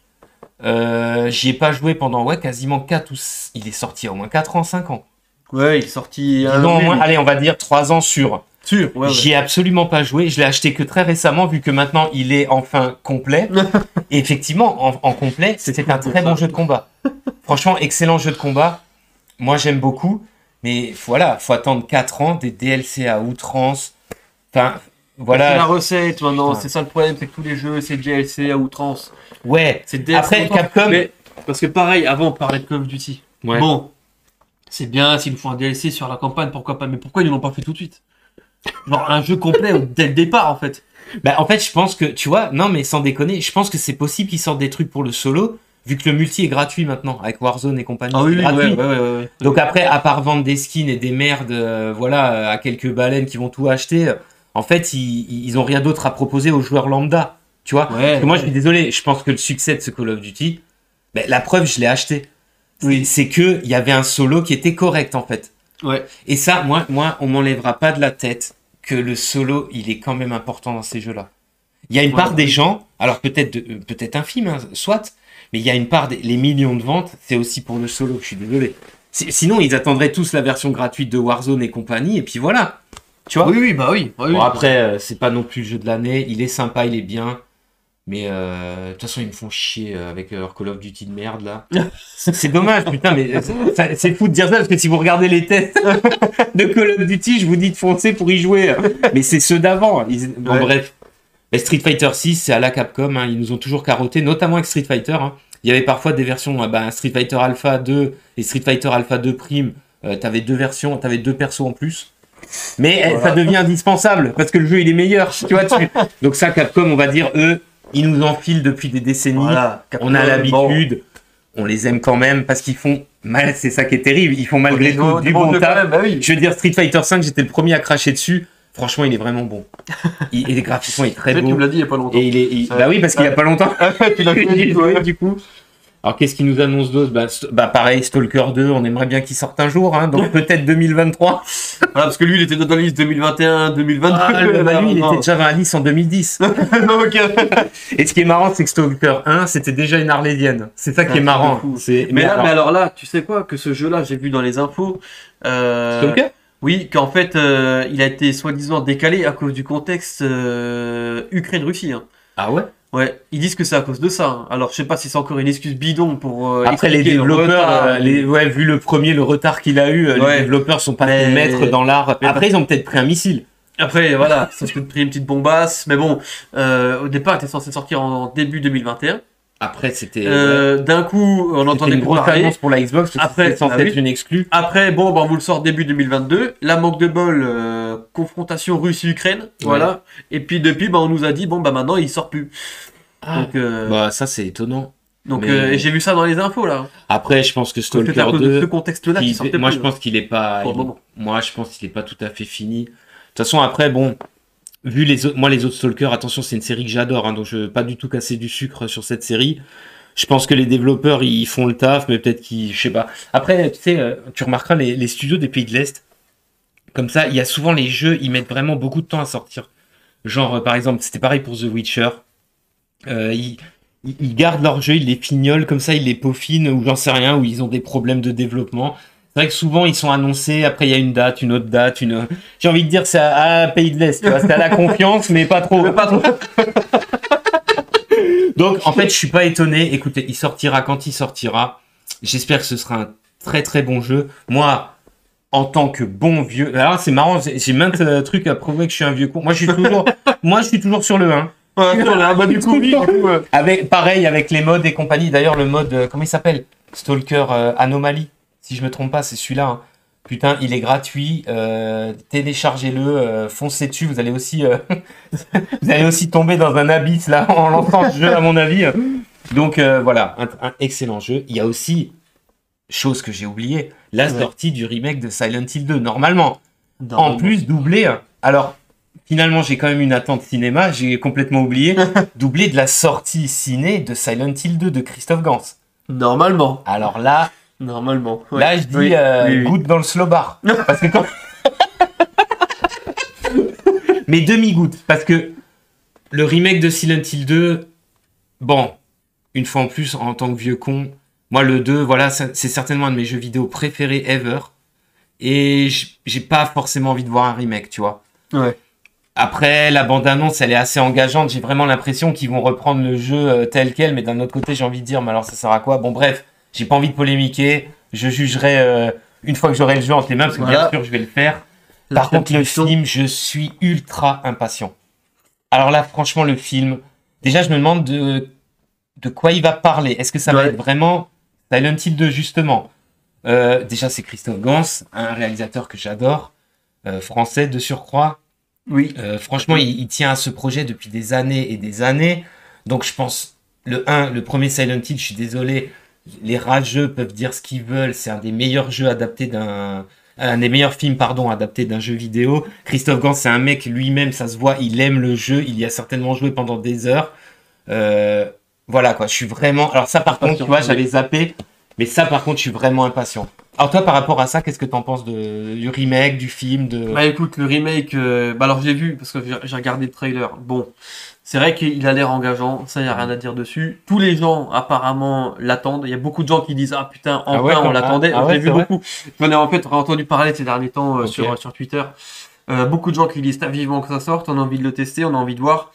j'y ai pas joué pendant quasiment 4 ou... Il est sorti il y a au moins 4 ans, 5 ans. Ouais, il est sorti. Disons au moins, allez, on va dire 3 ans sûr. Sûr, ouais. J'y ai absolument pas joué. Je l'ai acheté que très récemment, vu que maintenant il est enfin complet. Et effectivement, en complet, c'était un très bon jeu de combat. Franchement, excellent jeu de combat. Moi, j'aime beaucoup. Mais voilà, faut attendre 4 ans, des DLC à outrance. Enfin, C'est la voilà. recette maintenant, Putain. c'est ça le problème, c'est que tous les jeux, c'est DLC à outrance. Ouais. C'est DLC à Après, outrance. Capcom. Mais, parce que pareil, avant on parlait de Call of Duty. Ouais. Bon, c'est bien s'ils nous font un DLC sur la campagne, pourquoi pas, mais pourquoi ils ne l'ont pas fait tout de suite? Genre un jeu complet dès le départ en fait. Bah, en fait, je pense que, tu vois, non, mais sans déconner, je pense que c'est possible qu'ils sortent des trucs pour le solo, vu que le multi est gratuit maintenant, avec Warzone et compagnie. Ah oui, c'est oui, gratuit. ouais. Donc après, à part vendre des skins et des merdes, voilà, à quelques baleines qui vont tout acheter, en fait, ils ont rien d'autre à proposer aux joueurs lambda, tu vois. Ouais, Parce que moi, ouais. je suis désolé, je pense que le succès de ce Call of Duty, ben, la preuve, je l'ai acheté. Oui. C'est que il y avait un solo qui était correct, en fait. Ouais. Et ça, moi, on m'enlèvera pas de la tête que le solo, il est quand même important dans ces jeux-là. Il y a une part des gens, alors peut-être infime, hein, soit, mais il y a une part les millions de ventes, c'est aussi pour le solo, je suis désolé. Sinon, ils attendraient tous la version gratuite de Warzone et compagnie, et puis voilà. Tu vois. Oui, bah oui. Bon, après, c'est pas non plus le jeu de l'année, il est sympa, il est bien, mais de toute façon, ils me font chier avec leur Call of Duty de merde, là. C'est dommage, putain, mais c'est fou de dire ça, parce que si vous regardez les tests de Call of Duty, je vous dis de foncer pour y jouer. Mais c'est ceux d'avant. Bon, Ouais. bref. Et Street Fighter 6, c'est à la Capcom, hein, ils nous ont toujours carotté, notamment avec Street Fighter. Hein. Il y avait parfois des versions, Street Fighter Alpha 2 et Street Fighter Alpha 2 Prime, t'avais deux versions, t'avais deux persos en plus. Mais ça devient indispensable, parce que le jeu il est meilleur. Tu vois, donc ça, Capcom, on va dire, eux, ils nous enfilent depuis des décennies. Voilà. On a l'habitude, on les aime quand même, parce qu'ils font mal, c'est ça qui est terrible, ils font malgré tout du bon taf. Bah oui. Je veux dire, Street Fighter 5, j'étais le premier à cracher dessus. Franchement, il est vraiment bon. Et les graphiquement, il est très Tu beau. me l'as dit il y a pas longtemps. Et bah oui, parce qu'il y a pas longtemps. Tu l'as J'y ai dit, joué, ouais. du coup. Alors, qu'est-ce qu'il nous annonce d'autre? Pareil, Stalker 2, on aimerait bien qu'il sorte un jour, hein, donc peut-être 2023. Voilà, parce que lui, il était dans la liste 2021, 2022. Lui, il était déjà dans la liste en 2010. Et ce qui est marrant, c'est que Stalker 1, c'était déjà une Arlésienne. C'est ça qui est marrant. Mais alors là, tu sais quoi? Que ce jeu-là, j'ai vu dans les infos. Stalker? Oui, qu'en fait, il a été soi-disant décalé à cause du contexte Ukraine-Russie. Hein. Ah ouais? Ouais, ils disent que c'est à cause de ça. Hein. Alors, je sais pas si c'est encore une excuse bidon pour. Après, les développeurs, vu le premier, le retard qu'il a eu, les développeurs sont pas maîtres dans l'art. Après, ils ont peut-être pris un missile. Après, voilà, ça se peut pris une petite bombasse. Mais bon, au départ, il était censé sortir en début 2021. Après, c'était. D'un coup, on entendait une grosse annonce pour la Xbox. Après, c'était censé être une exclue. Après, bon, on vous le sort début 2022. La manque de bol, confrontation Russie-Ukraine. Voilà. Et puis, depuis, on nous a dit, maintenant, il sort plus. Donc, ça, c'est étonnant. Donc, j'ai vu ça dans les infos, là. Après, je pense que Stalker 2. Ce contexte-là, moi, je pense qu'il est pas. Moi, je pense qu'il est pas tout à fait fini. De toute façon, après, bon. Vu les autres Stalker, attention, c'est une série que j'adore, hein, donc je veux pas du tout casser du sucre sur cette série. Je pense que les développeurs, ils font le taf, mais peut-être je sais pas. Après, tu sais, tu remarqueras les studios des pays de l'Est, comme ça, il y a souvent les jeux, ils mettent vraiment beaucoup de temps à sortir. Genre, par exemple, c'était pareil pour The Witcher. Ils gardent leurs jeux, ils les fignolent, comme ça, ils les peaufinent, ou j'en sais rien, ou ils ont des problèmes de développement. C'est vrai que souvent, ils sont annoncés, après il y a une date, une autre date, J'ai envie de dire que c'est à Pays de l'Est, tu vois, c'est à la confiance, mais pas trop. Donc, en fait, je suis pas étonné. Écoutez, il sortira quand il sortira. J'espère que ce sera un très très bon jeu. Moi, en tant que bon vieux... Alors, c'est marrant, j'ai maintes trucs à prouver que je suis un vieux con. Moi, je suis toujours sur le 1. Pareil, avec les modes et compagnie. D'ailleurs, le mode, comment il s'appelle? Stalker Anomaly. Si je me trompe pas, c'est celui-là. Hein. Putain, il est gratuit. Téléchargez-le, foncez dessus. Vous allez aussi tomber dans un abysse là en lançant ce jeu, à mon avis. Donc voilà, un excellent jeu. Il y a aussi, chose que j'ai oubliée, la sortie du remake de Silent Hill 2. Normalement. En plus, doublé. Alors, finalement, j'ai quand même une attente cinéma. J'ai complètement oublié. Doublé de la sortie ciné de Silent Hill 2 de Christophe Gans. Normalement. Alors là. Normalement. Ouais. Là, je dis goutte dans le slow bar. Parce que quand... Mais demi-goutte. Parce que le remake de Silent Hill 2, bon, une fois en plus, en tant que vieux con, moi, le 2, voilà, c'est certainement un de mes jeux vidéo préférés ever. Et j'ai pas forcément envie de voir un remake, tu vois. Ouais. Après, la bande-annonce, elle est assez engageante. J'ai vraiment l'impression qu'ils vont reprendre le jeu tel quel. Mais d'un autre côté, j'ai envie de dire, mais alors ça sert à quoi? Bon, bref. J'ai pas envie de polémiquer. Je jugerai une fois que j'aurai le jeu entre les mains, parce que bien sûr, je vais le faire. Par contre, le film, je suis ultra impatient. Alors là, franchement, le film... Déjà, je me demande de quoi il va parler. Est-ce que ça va être vraiment Silent Hill 2, justement? Déjà, c'est Christophe Gans, un réalisateur que j'adore, français de surcroît. Oui. Franchement, il tient à ce projet depuis des années et des années. Donc, je pense, le premier Silent Hill, je suis désolé... Les rageux peuvent dire ce qu'ils veulent. C'est un des meilleurs jeux adaptés un des meilleurs films, adaptés d'un jeu vidéo. Christophe Gans, c'est un mec lui-même, ça se voit, il aime le jeu. Il y a certainement joué pendant des heures. Voilà quoi, je suis vraiment. Alors ça, par contre, tu vois, j'avais zappé. Mais ça, par contre, je suis vraiment impatient. Alors toi, par rapport à ça, qu'est-ce que t'en penses du remake, du film Bah écoute, le remake, alors j'ai vu parce que j'ai regardé le trailer. Bon. C'est vrai qu'il a l'air engageant, ça y a rien à dire dessus. Tous les gens apparemment l'attendent. Il y a beaucoup de gens qui disent putain enfin on l'attendait. J'ai vu beaucoup. J'en ai en fait entendu parler ces derniers temps sur Twitter. Beaucoup de gens qui disent vivement que ça sorte, on a envie de le tester, on a envie de voir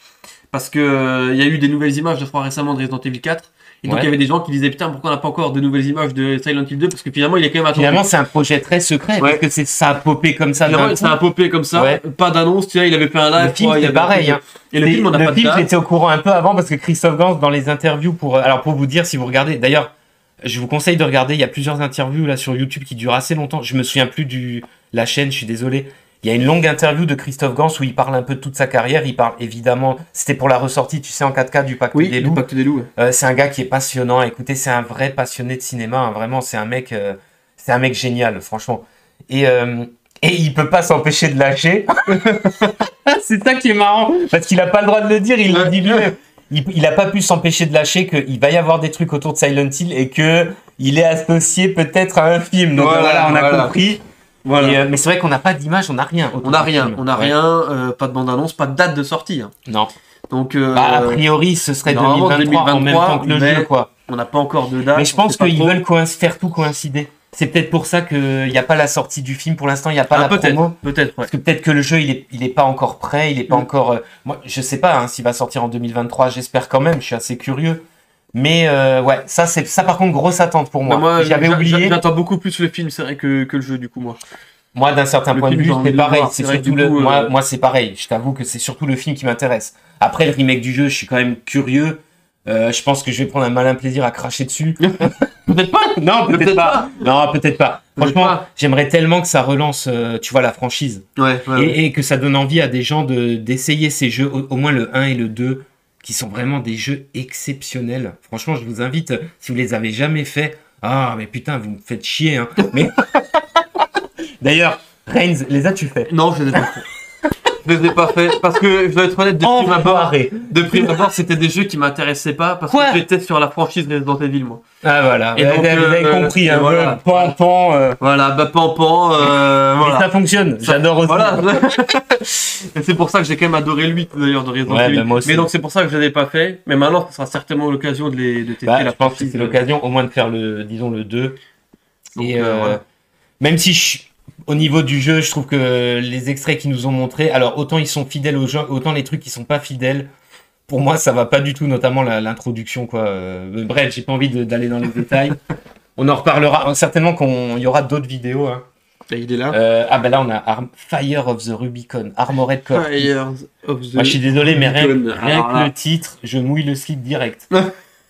parce que il y a eu des nouvelles images je crois récemment de Resident Evil 4. Et donc il y avait des gens qui disaient putain pourquoi on n'a pas encore de nouvelles images de Silent Hill 2 parce que finalement il est quand même attendu. Finalement c'est un projet très secret parce que ça a popé comme ça. Ça a popé comme ça, pas d'annonce, tu vois, il avait fait un live. Le film c'est pareil. Et le film on a pas de date. J'étais au courant un peu avant parce que Christophe Gans dans les interviews pour vous dire si vous regardez d'ailleurs je vous conseille de regarder, il y a plusieurs interviews là sur YouTube qui durent assez longtemps. Je me souviens plus la chaîne, je suis désolé. Il y a une longue interview de Christophe Gans où il parle un peu de toute sa carrière. Il parle évidemment, c'était pour la ressortie, tu sais, en 4K du Pacte des Loups. Pacte des Loups. C'est un gars qui est passionnant. Écoutez, c'est un vrai passionné de cinéma. Hein. Vraiment, c'est un mec génial, franchement. Et il peut pas s'empêcher de lâcher. C'est ça qui est marrant, parce qu'il a pas le droit de le dire. Il le dit lui-même. il a pas pu s'empêcher de lâcher qu'il va y avoir des trucs autour de Silent Hill et que il est associé peut-être à un film. Donc voilà, on a compris. Voilà. Mais c'est vrai qu'on n'a pas d'image, on n'a rien. On n'a rien, pas de bande-annonce, pas de date de sortie. Hein. Non. Donc, a priori, ce serait 2023 en même temps que le jeu, quoi. On n'a pas encore de date. Mais je pense qu'ils veulent faire tout coïncider. C'est peut-être pour ça qu'il n'y a pas la sortie du film pour l'instant, il n'y a pas la promo. Peut-être, ouais. Parce que peut-être que le jeu, il est pas encore prêt, il est pas encore... Moi, je sais pas s'il va sortir en 2023, j'espère quand même, je suis assez curieux. Mais ouais, ça par contre, grosse attente pour moi. Moi j'avais oublié. J'attends beaucoup plus le film, c'est vrai, que le jeu, du coup, moi. Moi, d'un certain point de vue, c'est pareil. C'est surtout moi, c'est pareil. Je t'avoue que c'est surtout le film qui m'intéresse. Après, le remake du jeu, je suis quand même curieux. Je pense que je vais prendre un malin plaisir à cracher dessus. Peut-être pas. Non, peut-être pas. Non, peut-être pas. Franchement, j'aimerais tellement que ça relance, tu vois, la franchise. Et que ça donne envie à des gens d'essayer ces jeux, au moins le 1 et le 2, qui sont vraiment des jeux exceptionnels. Franchement, je vous invite, si vous les avez jamais fait, mais putain, vous me faites chier, hein. Mais d'ailleurs, Reigns, les as-tu fait? Non, je les ai pas fait. Je les ai pas fait parce que je dois être honnête, de prime abord, c'était des jeux qui m'intéressaient pas parce que j'étais sur la franchise Resident Evil, moi. Ah voilà, et donc, vous avez compris, hein, voilà. Pan. Voilà, Pan. Voilà. Et ça fonctionne, j'adore aussi. Voilà. Et c'est pour ça que j'ai quand même adoré le 8 d'ailleurs de Resident Evil. Moi aussi. Mais donc c'est pour ça que je l'ai pas fait. Mais maintenant, ce sera certainement l'occasion de tester la franchise. Je pense que c'est l'occasion au moins de faire le 2. Donc, et même si au niveau du jeu, je trouve que les extraits qu'ils nous ont montrés, alors autant ils sont fidèles aux gens, autant les trucs qui sont pas fidèles, pour moi ça va pas du tout, notamment l'introduction, quoi. Bref, j'ai pas envie d'aller dans les détails. On en reparlera certainement il y aura d'autres vidéos. Hein. Il est là. Là on a Fire of the Rubicon, Armored Core. Fire of the Moi je suis désolé, mais rien que le titre, je mouille le slip direct.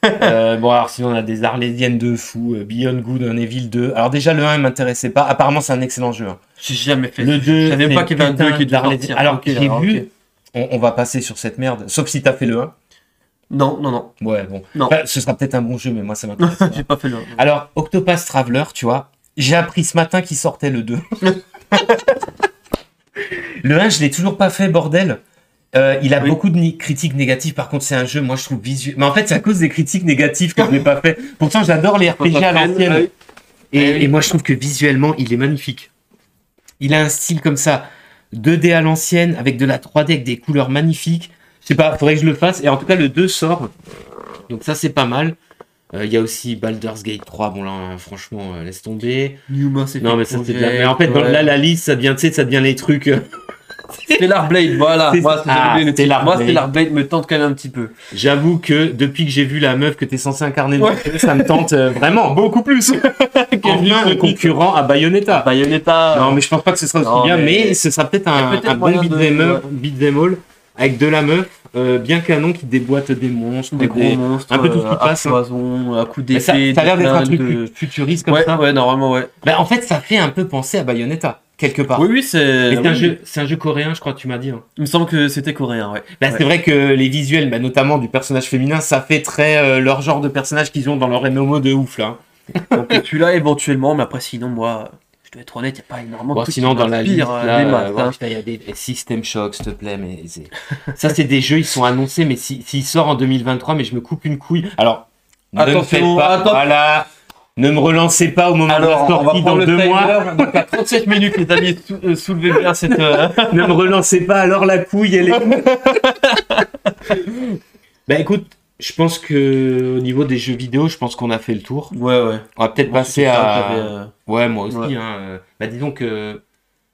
Alors sinon on a des Arlésiennes de fou, Beyond Good and Evil 2. Alors déjà le 1 il m'intéressait pas, apparemment c'est un excellent jeu. Hein. J'ai jamais fait. Le 2, je savais pas qu'il y avait un 2 qui était sorti. Alors j'ai vu, on va passer sur cette merde, sauf si t'as fait le 1. Non. Ouais bon, ce sera peut-être un bon jeu mais moi ça m'intéresse. J'ai pas fait le 1. Alors Octopath Traveler, tu vois, j'ai appris ce matin qu'il sortait le 2. Le 1 je l'ai toujours pas fait, bordel. Il a beaucoup de critiques négatives. Par contre, c'est un jeu, moi, je trouve visuel. Mais en fait, c'est à cause des critiques négatives que je l'ai pas fait. Pourtant, j'adore les RPG à l'ancienne. Et moi, je trouve que visuellement, il est magnifique. Il a un style comme ça, 2D à l'ancienne, avec de la 3D, avec des couleurs magnifiques. Je sais pas, faudrait que je le fasse. Et en tout cas, le 2 sort. Donc ça, c'est pas mal. Il y a aussi Baldur's Gate 3. Bon, là, franchement, laisse tomber. Numa, c'est non, mais ça, c'est bien. Mais en fait, la liste, ça devient, ça devient les trucs. Stellar Blade, voilà. Moi, Stellar Blade me tente quand même un petit peu. J'avoue que depuis que j'ai vu la meuf que t'es censé incarner, ça me tente vraiment beaucoup plus. Enfin, un concurrent à Bayonetta. Non, mais je pense pas que ce sera aussi bien, mais ce sera peut-être un bon beat'em all avec de la meuf bien canon qui déboîte des monstres, des gros monstres, un peu tout ce qui passe. À coups d'épée. Ça a l'air d'être un truc futuriste comme ça. Ouais, normalement, ouais. En fait, ça fait un peu penser à Bayonetta. Quelque part. Oui, c'est un jeu coréen, je crois que tu m'as dit. Hein. Il me semble que c'était coréen, ouais. C'est vrai que les visuels, notamment du personnage féminin, ça fait très leur genre de personnage qu'ils ont dans leur MMO de ouf, là. Donc celui-là, éventuellement, mais après, sinon, moi, je dois être honnête, il n'y a pas énormément de trucs sinon, dans la liste, il y a des System Shock, s'il te plaît, mais ça, c'est des jeux, ils sont annoncés, mais s'ils sortent en 2023, mais je me coupe une couille. Alors, attention, voilà. Ne me relancez pas au moment de la sortie dans 2 mois. Donc à 37 minutes, les amis, soulevez bien cette... Ne me relancez pas, alors la couille, elle est... écoute, je pense que au niveau des jeux vidéo, je pense qu'on a fait le tour. Ouais. On va peut-être passer à... Ouais, moi aussi. Ouais. Hein. Disons que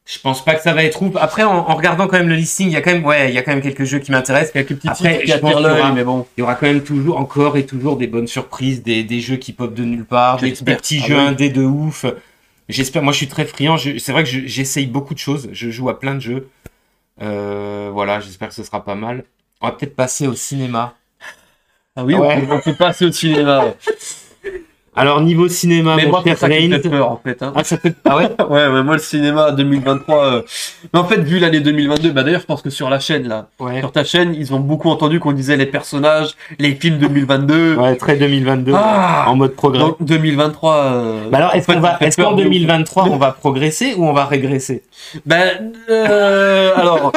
je pense pas que ça va être ouf. Après, en regardant quand même le listing, il y a quand même quelques jeux qui m'intéressent. Quelques petits Après, qui attirent l'œil, mais bon. Il y aura quand même toujours des bonnes surprises, des jeux qui popent de nulle part, des petits jeux indés de ouf. J'espère. Moi, je suis très friand. C'est vrai que j'essaye beaucoup de choses. Je joue à plein de jeux. Voilà, j'espère que ce sera pas mal. On va peut-être passer au cinéma. Ah oui, on peut passer au cinéma. Alors, niveau cinéma, mais moi, ça me fait peur, en fait. Hein. Ah ouais ouais, moi, le cinéma 2023... Mais en fait, vu l'année 2022, d'ailleurs, je pense que sur la chaîne, là, sur ta chaîne, ils ont beaucoup entendu qu'on disait les personnages, les films 2022. Ouais, très 2022, en mode progrès. Donc, 2023... alors, est-ce qu'en 2023, on va progresser ou on va régresser? Alors...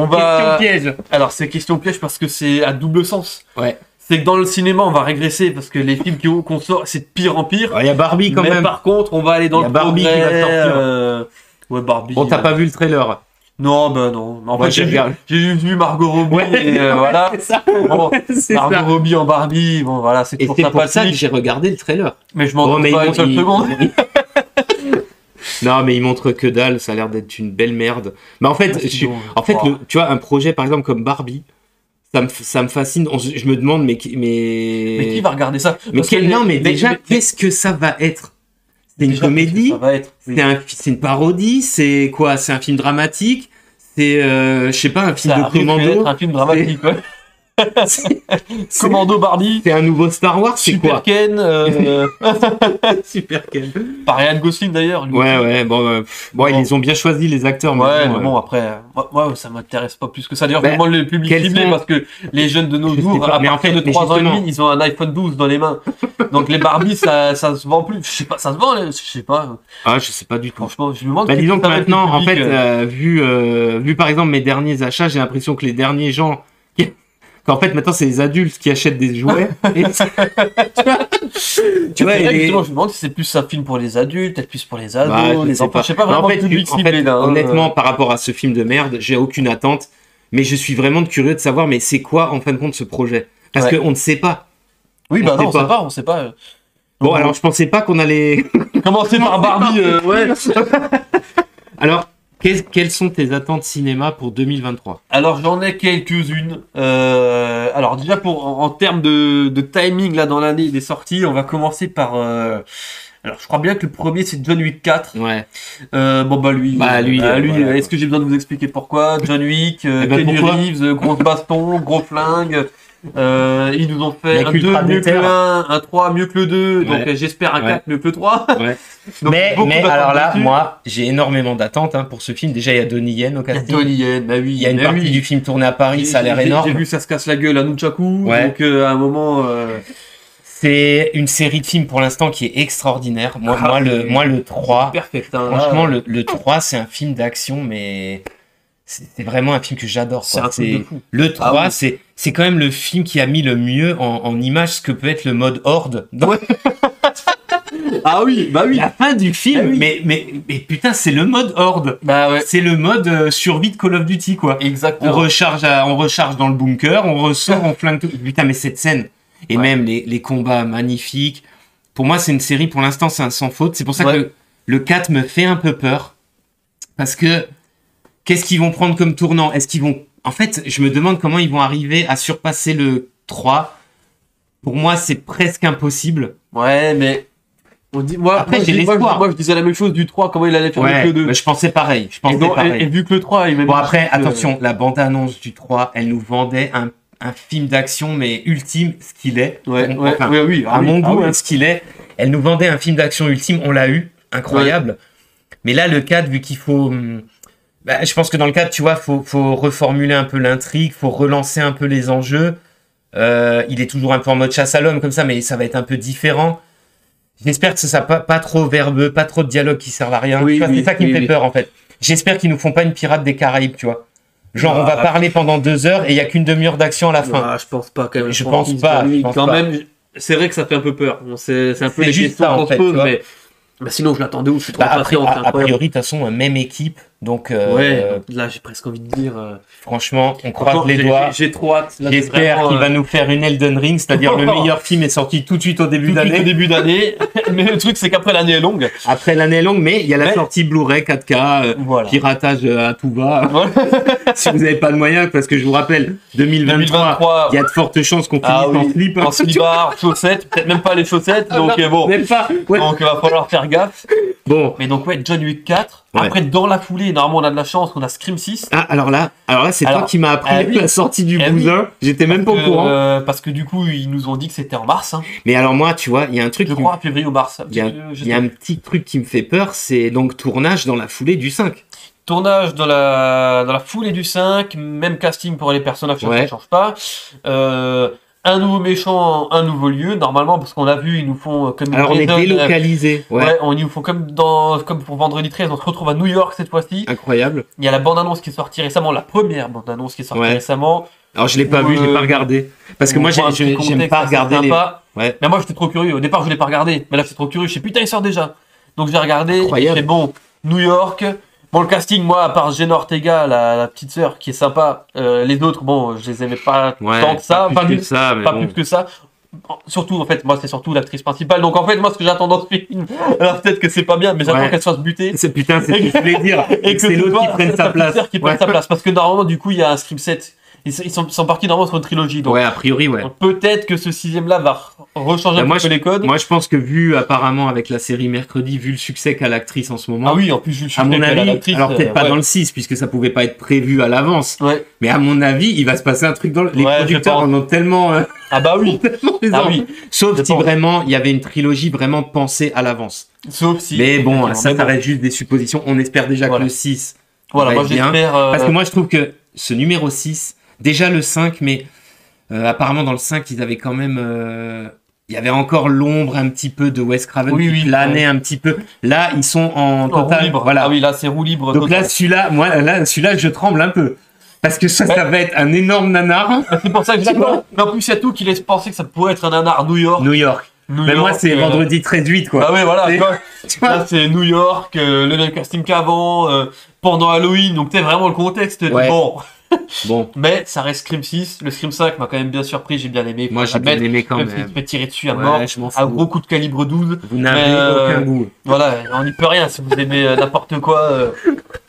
va... piège. Alors, c'est question piège parce que c'est à double sens. Ouais. C'est que dans le cinéma, on va régresser parce que les films qu'on sort, c'est de pire en pire. Il y a Barbie quand mais même. par contre, on va aller dans Y a le Barbie qui va sortir. Ouais, Barbie. Bon, t'as pas vu le trailer? Non, bah non. En Moi, fait, j'ai regardé. j'ai juste vu Margot Robbie et voilà. C'est ça. Bon, C'est Margot ça. Robbie en Barbie, bon voilà, c'est Et toujours c'est pour ça que sympathique. j'ai regardé le trailer. Mais je m'en Bon, doute mais pas ils une seule seconde. Non, mais il montre que dalle, ça a l'air d'être une belle merde. Mais en fait, Ah, sinon, tu vois, un projet par exemple comme Barbie, ça me fascine. Je me demande, mais Mais qui va regarder ça? mais Parce que non, mais les- déjà, les- qu'est-ce que ça va être? C'est une déjà, qu'est-ce que comédie, ça va être? Oui. c'est une parodie, c'est quoi? C'est un film dramatique, c'est, je sais pas, un film Ça de risque commando. d'être un film dramatique, ouais. C'est Commando Barbie, c'est un nouveau Star Wars, c'est Super quoi? Ken, Super Ken. par Ryan Gosling d'ailleurs. lui Ouais, aussi. ouais, bon, ils les ont bien choisi les acteurs, mais Ouais, bon, mais bon, après, moi, ça m'intéresse pas plus que ça. D'ailleurs, Bah, je demande le public quels ciblé sont- parce que les jeunes de nos Je sais jours, pas, à mais en partir fait, de mais 3 ans et justement- demi, ils ont un iPhone 12 dans les mains. Donc les Barbie, ça se vend plus. Je sais pas, ça se vend, je sais pas. Ah, je sais pas du tout. Franchement, je me demande. Bah, qu'est-ce disons que ça va être le maintenant, en public, fait, vu par exemple mes derniers achats, j'ai l'impression que les derniers gens, qu'en fait maintenant c'est les adultes qui achètent des jouets. Et tu vois, c'est vrai que et- justement, je me demande si c'est plus un film pour les adultes, peut-être plus pour les ados, Bah, je les sais enfants. pas. Je sais pas Mais vraiment en le fait, public en ciblé fait, là. hein. honnêtement, par rapport à ce film de merde, j'ai aucune attente, mais je suis vraiment curieux de savoir, mais c'est quoi en fin de compte ce projet? Parce Ouais. qu'on ne sait pas. Oui, bah on non, sait on sait pas. Bon, alors je pensais pas qu'on allait. Commencer par Barbie, ouais. Alors, quelles sont tes attentes cinéma pour 2023? Alors j'en ai quelques-unes. Alors déjà en termes de timing là dans l'année des sorties, on va commencer par. Alors je crois bien que le premier c'est John Wick 4. Ouais. Bon bah lui. Bah, lui, voilà, est-ce que j'ai besoin de vous expliquer pourquoi? John Wick, ben, Kenny pourquoi Reeves, grosse baston, gros flingue. Ils nous ont fait Mec un 2 ultra mieux que déter. le 1, un 3 mieux que le 2, donc Ouais. j'espère un Ouais. 4 mieux que le 3. Ouais. Donc, beaucoup mais d'attentes alors là, dessus. moi, j'ai énormément d'attentes pour ce film. Déjà, il y a Donnie Yen au Il y a casting. Donnie Yen, bah oui. Il y a une bah partie oui. du film tournée à Paris, ça a l'air énorme. J'ai vu ça se casse la gueule à Nunchaku, Ouais. donc à un moment. C'est une série de films pour l'instant qui est extraordinaire. Moi, Ah, moi, le 3, Perfect. Hein, franchement, là, le 3, c'est un film d'action, mais c'est vraiment un film que j'adore. c'est quoi. un truc de fou. Le 3, Ah oui. c'est quand même le film qui a mis le mieux en image ce que peut être le mode Horde. Dans Ah oui, bah oui. la fin du film, Ah oui. mais putain, c'est le mode Horde. Bah ouais. C'est le mode survie de Call of Duty, quoi. On Exactement. recharge, on recharge dans le bunker, on ressort, on flingue tout. Putain, mais cette scène, et Ouais. même les combats magnifiques. Pour moi, c'est une série, pour l'instant, c'est un sans faute. C'est pour ça Ouais. que le 4 me fait un peu peur. Parce que, qu'est-ce qu'ils vont prendre comme tournant? Est-ce qu'ils vont... En fait, je me demande comment ils vont arriver à surpasser le 3. Pour moi, c'est presque impossible. Ouais, mais. On dit, moi, Après, moi, j'ai je dis- moi, l'espoir. moi, je disais la même chose du 3, comment il allait faire avec le 2. mais je pensais pareil. Je pensais Et, donc, pareil. et vu que le 3, il m'a Bon, mis- après, attention, la bande-annonce du 3, elle nous vendait un film d'action, mais ultime, ce qu'il est. Ouais, ouais, Enfin, ouais, oui. à mon goût, oui. hein, ce qu'il est. Elle nous vendait un film d'action ultime, on l'a eu, incroyable. Mais là, le 4, vu qu'il faut... je pense que dans le 4, tu vois, faut reformuler un peu l'intrigue, faut relancer un peu les enjeux. Il est toujours un peu en mode chasse à l'homme, comme ça, mais ça va être un peu différent. J'espère que ça pas trop verbeux, pas trop de dialogue qui servent à rien. Oui, Tu vois, oui, c'est ça qui oui, me fait oui. peur, en fait. J'espère qu'ils nous font pas une pirate des Caraïbes, tu vois. Genre, on va parler pendant 2 heures et il y a qu'une demi-heure d'action à la fin. Ah, je pense pas quand même. Je pense pas, je pense Quand pas. même, c'est vrai que ça fait un peu peur. Bon, c'est un peu C'est les juste questions ça, en qu'on se fait, pose, tu vois. mais sinon je l'attendais où je suis trop Bah, impatient, c'est a incroyable. priori, de toute façon, même équipe. Donc, Ouais, donc là j'ai presque envie de dire. franchement, on croise Franchement, les doigts. J'ai trop hâte. Là, c'est J'espère vraiment, qu'il va nous faire une Elden Ring, c'est-à-dire le meilleur film est sorti tout de suite au début tout de suite au d'année. début d'année. Mais le truc c'est qu'après l'année est longue. Après l'année est longue, mais il y a la Mais- sortie Blu-ray 4K, Voilà. piratage à tout va. Voilà. Si vous n'avez pas de moyens, parce que je vous rappelle, 2023, 2023. il y a de fortes chances qu'on finisse Ah en oui, slip. en slibard, chaussettes, peut-être même pas les chaussettes, donc bon. Même pas. Ouais. Donc il va falloir faire gaffe. Bon. Mais donc ouais, John Wick 4. Ouais. Après dans la foulée, normalement on a de la chance, on a Scream 6. Ah, alors là, c'est toi Alors, qui m'as appris ah oui. la sortie du Ah bousin. J'étais même pas au courant. Parce que du coup ils nous ont dit que c'était en mars. Hein. Mais alors moi, tu vois, il y a un truc Je qui crois à février ou mars. il y a, Je il y a un petit truc qui me fait peur, c'est donc tournage dans la foulée du 5. Tournage dans la foulée du 5, même casting pour les personnages, ça Ouais. ne change pas. un nouveau méchant, un nouveau lieu, normalement, parce qu'on l'a vu, ils nous font comme... Alors, on est délocalisé. Ouais, ils nous font comme pour Vendredi 13, on se retrouve à New York cette fois-ci. Incroyable. Il y a la bande-annonce qui est sortie récemment, la première bande-annonce qui est sortie récemment. Alors, je l'ai pas vu, je l'ai pas regardé. Parce que moi, j'aime pas regarder les... Ouais. Mais moi, j'étais trop curieux. Au départ, je l'ai pas regardé. Mais là, j'étais trop curieux. Je sais, putain, il sort déjà. Donc, j'ai regardé. C'est bon. New York. Bon, le casting, moi, à part Jenna Ortega, la petite sœur, qui est sympa. Les autres, bon, je les aimais pas tant que ça. Pas plus que ça. Pas plus que ça. Surtout, en fait, moi, c'est surtout l'actrice principale. Donc, en fait, moi, ce que j'attends dans ce film, alors peut-être que c'est pas bien, mais j'attends qu'elle se fasse buter. Putain, c'est ce que je voulais dire. Et que c'est l'autre qui prenne sa place. Qui prenne sa place. Parce que normalement, du coup, il y a un Scream 7. Ils sont partis normalement sur une trilogie. Donc, a priori, donc peut-être que ce 6ème-là va rechanger un peu les codes. Moi, je pense que vu, apparemment, avec la série Mercredi, vu le succès qu'a l'actrice en ce moment. Ah oui, en plus, vu le succès à mon avis, l'actrice. Alors, peut-être pas dans le 6, puisque ça pouvait pas être prévu à l'avance. Ouais. Mais à mon avis, il va se passer un truc dans les producteurs en ont tellement. Ah bah oui. Oui. Sauf si vraiment, il y avait une trilogie vraiment pensée à l'avance. Sauf si. Mais bon, ça reste juste des suppositions. On espère déjà que le 6. Voilà, moi j'espère. Parce que moi, je trouve que ce numéro 6. Déjà le 5, mais apparemment dans le 5, ils avaient quand même... il y avait encore l'ombre un petit peu de Wes Craven qui planait un petit peu. Là, ils sont en total... libre. Voilà. Ah oui, là, c'est roue libre. Donc là, celui-là, je tremble un peu. Parce que ça va être un énorme nanar. C'est pour ça que j'attends. Mais en plus, il y a tout qui laisse penser que ça pourrait être un nanar New York. Mais moi, c'est vendredi 13-8, quoi. Ah ouais, voilà. Là, c'est New York, le même casting qu'avant, pendant Halloween. Donc, t'es vraiment le contexte. Bon. Mais ça reste Scream 6. Le Scream 5 m'a quand même bien surpris, j'ai bien aimé. Moi, j'ai bien aimé quand même. Il se fait tirer dessus à mort. À gros coup de calibre 12. Vous n'avez aucun goût. Voilà, on n'y peut rien si vous aimez n'importe quoi.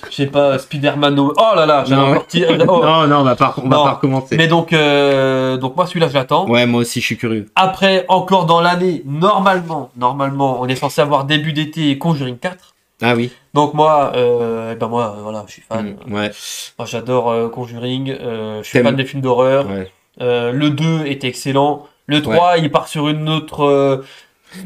Je sais pas, Spider-Man. Oh là là, j'ai encore tiré. Non, on va pas recommencer. Mais donc moi, celui-là, je l'attends. Ouais, moi aussi, je suis curieux. Après, encore dans l'année, normalement, on est censé avoir début d'été Conjuring 4. Ah oui. Donc moi, voilà, je suis fan. Ouais. Moi, j'adore Conjuring. Je suis fan des films d'horreur. Ouais. Le 2 est excellent. Le 3, il part sur une autre...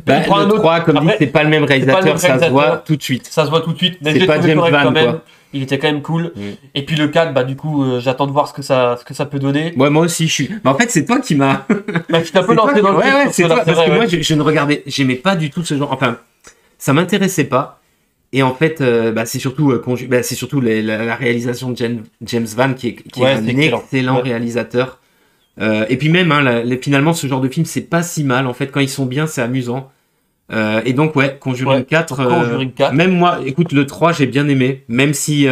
le 3, comme dit, c'est pas le même réalisateur, ça se voit tout de suite. Ça se voit tout de suite. Mais c'est pas James Van, quoi. Il était quand même cool. Et puis le 4, du coup, j'attends de voir ce que ça peut donner. Ouais, moi aussi, je suis... Mais en fait, c'est toi qui m'as... je t'ai un peu lancé dans le truc. Ouais, c'est toi, parce que moi, je ne regardais... J'aimais pas du tout ce genre... Enfin, ça m'intéressait pas. Et en fait, c'est surtout la réalisation de James Van qui est un excellent réalisateur. Et puis même, finalement, ce genre de film, c'est pas si mal. En fait, quand ils sont bien, c'est amusant. Et donc, Conjuring 4. Même moi, écoute, le 3, j'ai bien aimé. Même si,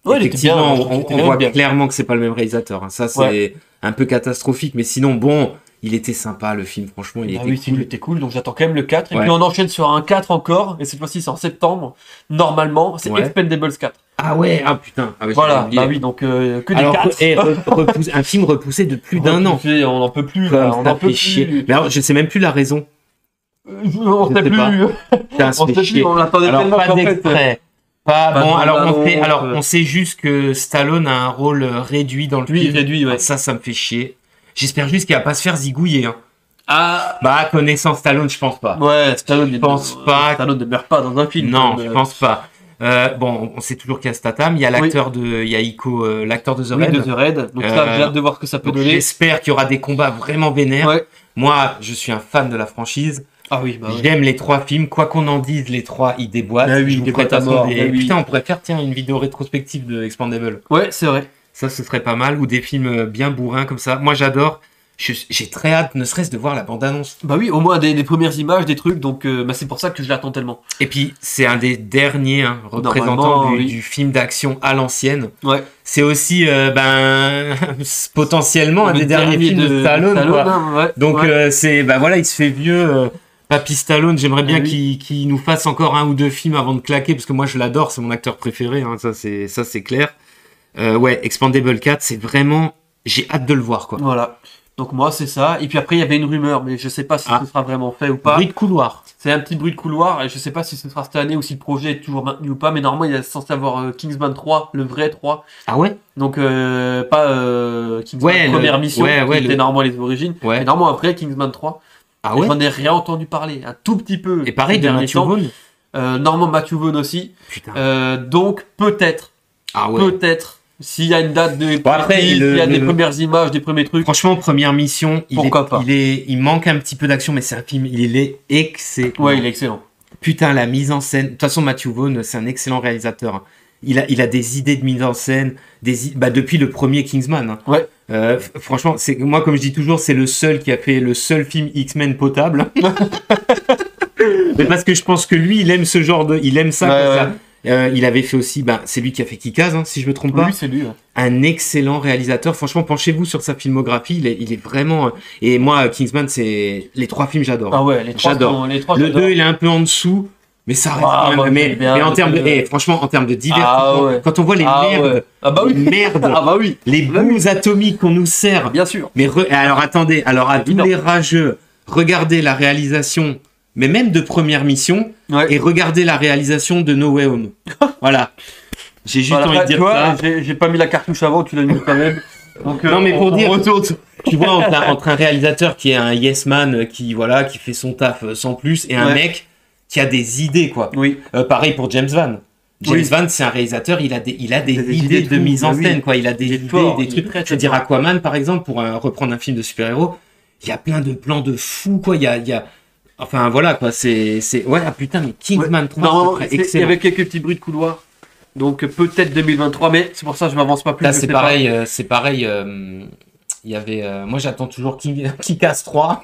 effectivement, on voit clairement que c'est pas le même réalisateur. Hein. Ça, c'est un peu catastrophique. Mais sinon, bon... Il était sympa le film, franchement, il était cool, donc j'attends quand même le 4. Et puis on enchaîne sur un 4 encore, et cette fois-ci c'est en septembre. Normalement, c'est Expendables 4. Ah ouais, ah putain. Ah ouais, voilà, donc que des 4. Et un film repoussé de plus d'un an. On n'en peut plus, on n'en peut plus. Chier. Mais alors, je sais même plus la raison. On ne sait plus. On l'attendait tellement pas d'extrait. On sait juste que Stallone a un rôle réduit dans le film. Oui, réduit, ouais. Ça me fait chier. J'espère juste qu'il va pas se faire zigouiller. Hein. Ah. Connaissant Stallone, je pense pas. Ouais, Stallone ne meurt pas dans un film. Non, je pense pas. On sait toujours qu'il y a Statham. Il y a l'acteur il y a Ico, l'acteur de The Raid. De The Raid. Donc ça, j'ai hâte de voir ce que ça peut donner. J'espère qu'il y aura des combats vraiment vénères. Ouais. Moi, je suis un fan de la franchise. Ah oui, j'aime les 3 films. Quoi qu'on en dise, les 3, ils déboîtent. Ils déboîtent à mort. Putain, on pourrait faire une vidéo rétrospective de Expendables. Ouais, c'est vrai. Ça, ce serait pas mal. Ou des films bien bourrins comme ça. Moi, j'adore. J'ai très hâte, ne serait-ce de voir la bande-annonce. Bah oui, au moins des premières images, des trucs. Donc, c'est pour ça que je l'attends tellement. Et puis, c'est un des derniers représentants du film d'action à l'ancienne. Ouais. C'est aussi, potentiellement un des derniers films de Stallone. Quoi. Donc, il se fait vieux. Papy Stallone, j'aimerais bien qu'il nous fasse encore 1 ou 2 films avant de claquer, parce que moi, je l'adore. C'est mon acteur préféré. Hein, ça, c'est clair. Expendables 4, c'est vraiment... J'ai hâte de le voir, quoi. Voilà. Donc moi, c'est ça. Et puis après, il y avait une rumeur, mais je sais pas si ce sera vraiment fait ou pas. Bruit de couloir. C'est un petit bruit de couloir, et je sais pas si ce sera cette année ou si le projet est toujours maintenu ou pas, mais normalement, il est censé avoir Kingsman 3, le vrai 3. Ah ouais? Donc, pas Kingsman première mission, qui était normalement les origines. Ouais. Mais normalement, après, Kingsman 3. Ah ouais? J'en ai rien entendu parler. Un tout petit peu. Et pareil, de Matthew Vaughn. Normalement, Matthew Vaughn aussi. Putain. Donc, peut-être. Ah ouais. Peut-être. S'il y a une date de Bon, après, il y a des premières images, des premiers trucs. Franchement, première mission, il manque un petit peu d'action, mais c'est un film, il est excellent. Ouais, il est excellent. Putain, la mise en scène. De toute façon, Matthew Vaughn, c'est un excellent réalisateur. Il a des idées de mise en scène, depuis le premier Kingsman. Ouais. Franchement, moi, comme je dis toujours, c'est le seul qui a fait le seul film X-Men potable. Mais parce que je pense que lui, il aime ce genre de, il aime ça. Ouais, ça. Il avait fait aussi, c'est lui qui a fait Kick-Ass, si je me trompe pas. Oui, c'est lui. Ouais. Un excellent réalisateur. Franchement, penchez-vous sur sa filmographie. Il est vraiment. Et moi, Kingsman, c'est les 3 films, j'adore. Ah ouais, les 3 j'adore. Le 2, il est un peu en dessous. Mais ça reste quand même. Mais en termes de, franchement, en termes de divertissement, quand on voit les merdes, les bouts atomiques qu'on nous sert. Bien sûr. Mais alors attendez, à tous les rageux, regardez la réalisation, mais même de première mission, et regardez la réalisation de No Way Home. Voilà. J'ai juste envie de dire ça. J'ai pas mis la cartouche avant, tu l'as mis quand même. Donc, non, mais pour dire, tu vois, entre un réalisateur qui est un yes man, qui fait son taf sans plus, et un mec qui a des idées, quoi. Oui. Pareil pour James Van. James Van, c'est un réalisateur, il a des idées de mise en scène, quoi. Il a des idées, des trucs. Je veux dire, Aquaman, par exemple, pour reprendre un film de super-héros, il y a plein de plans de fous, quoi. Il y a... Enfin, voilà, quoi. Ouais, putain, mais Kingsman 3, c'est excellent. Il y avait quelques petits bruits de couloir. Donc, peut-être 2023, mais c'est pour ça que je m'avance pas plus. Là, c'est pareil. Il y avait... moi, j'attends toujours Kick-Ass 3.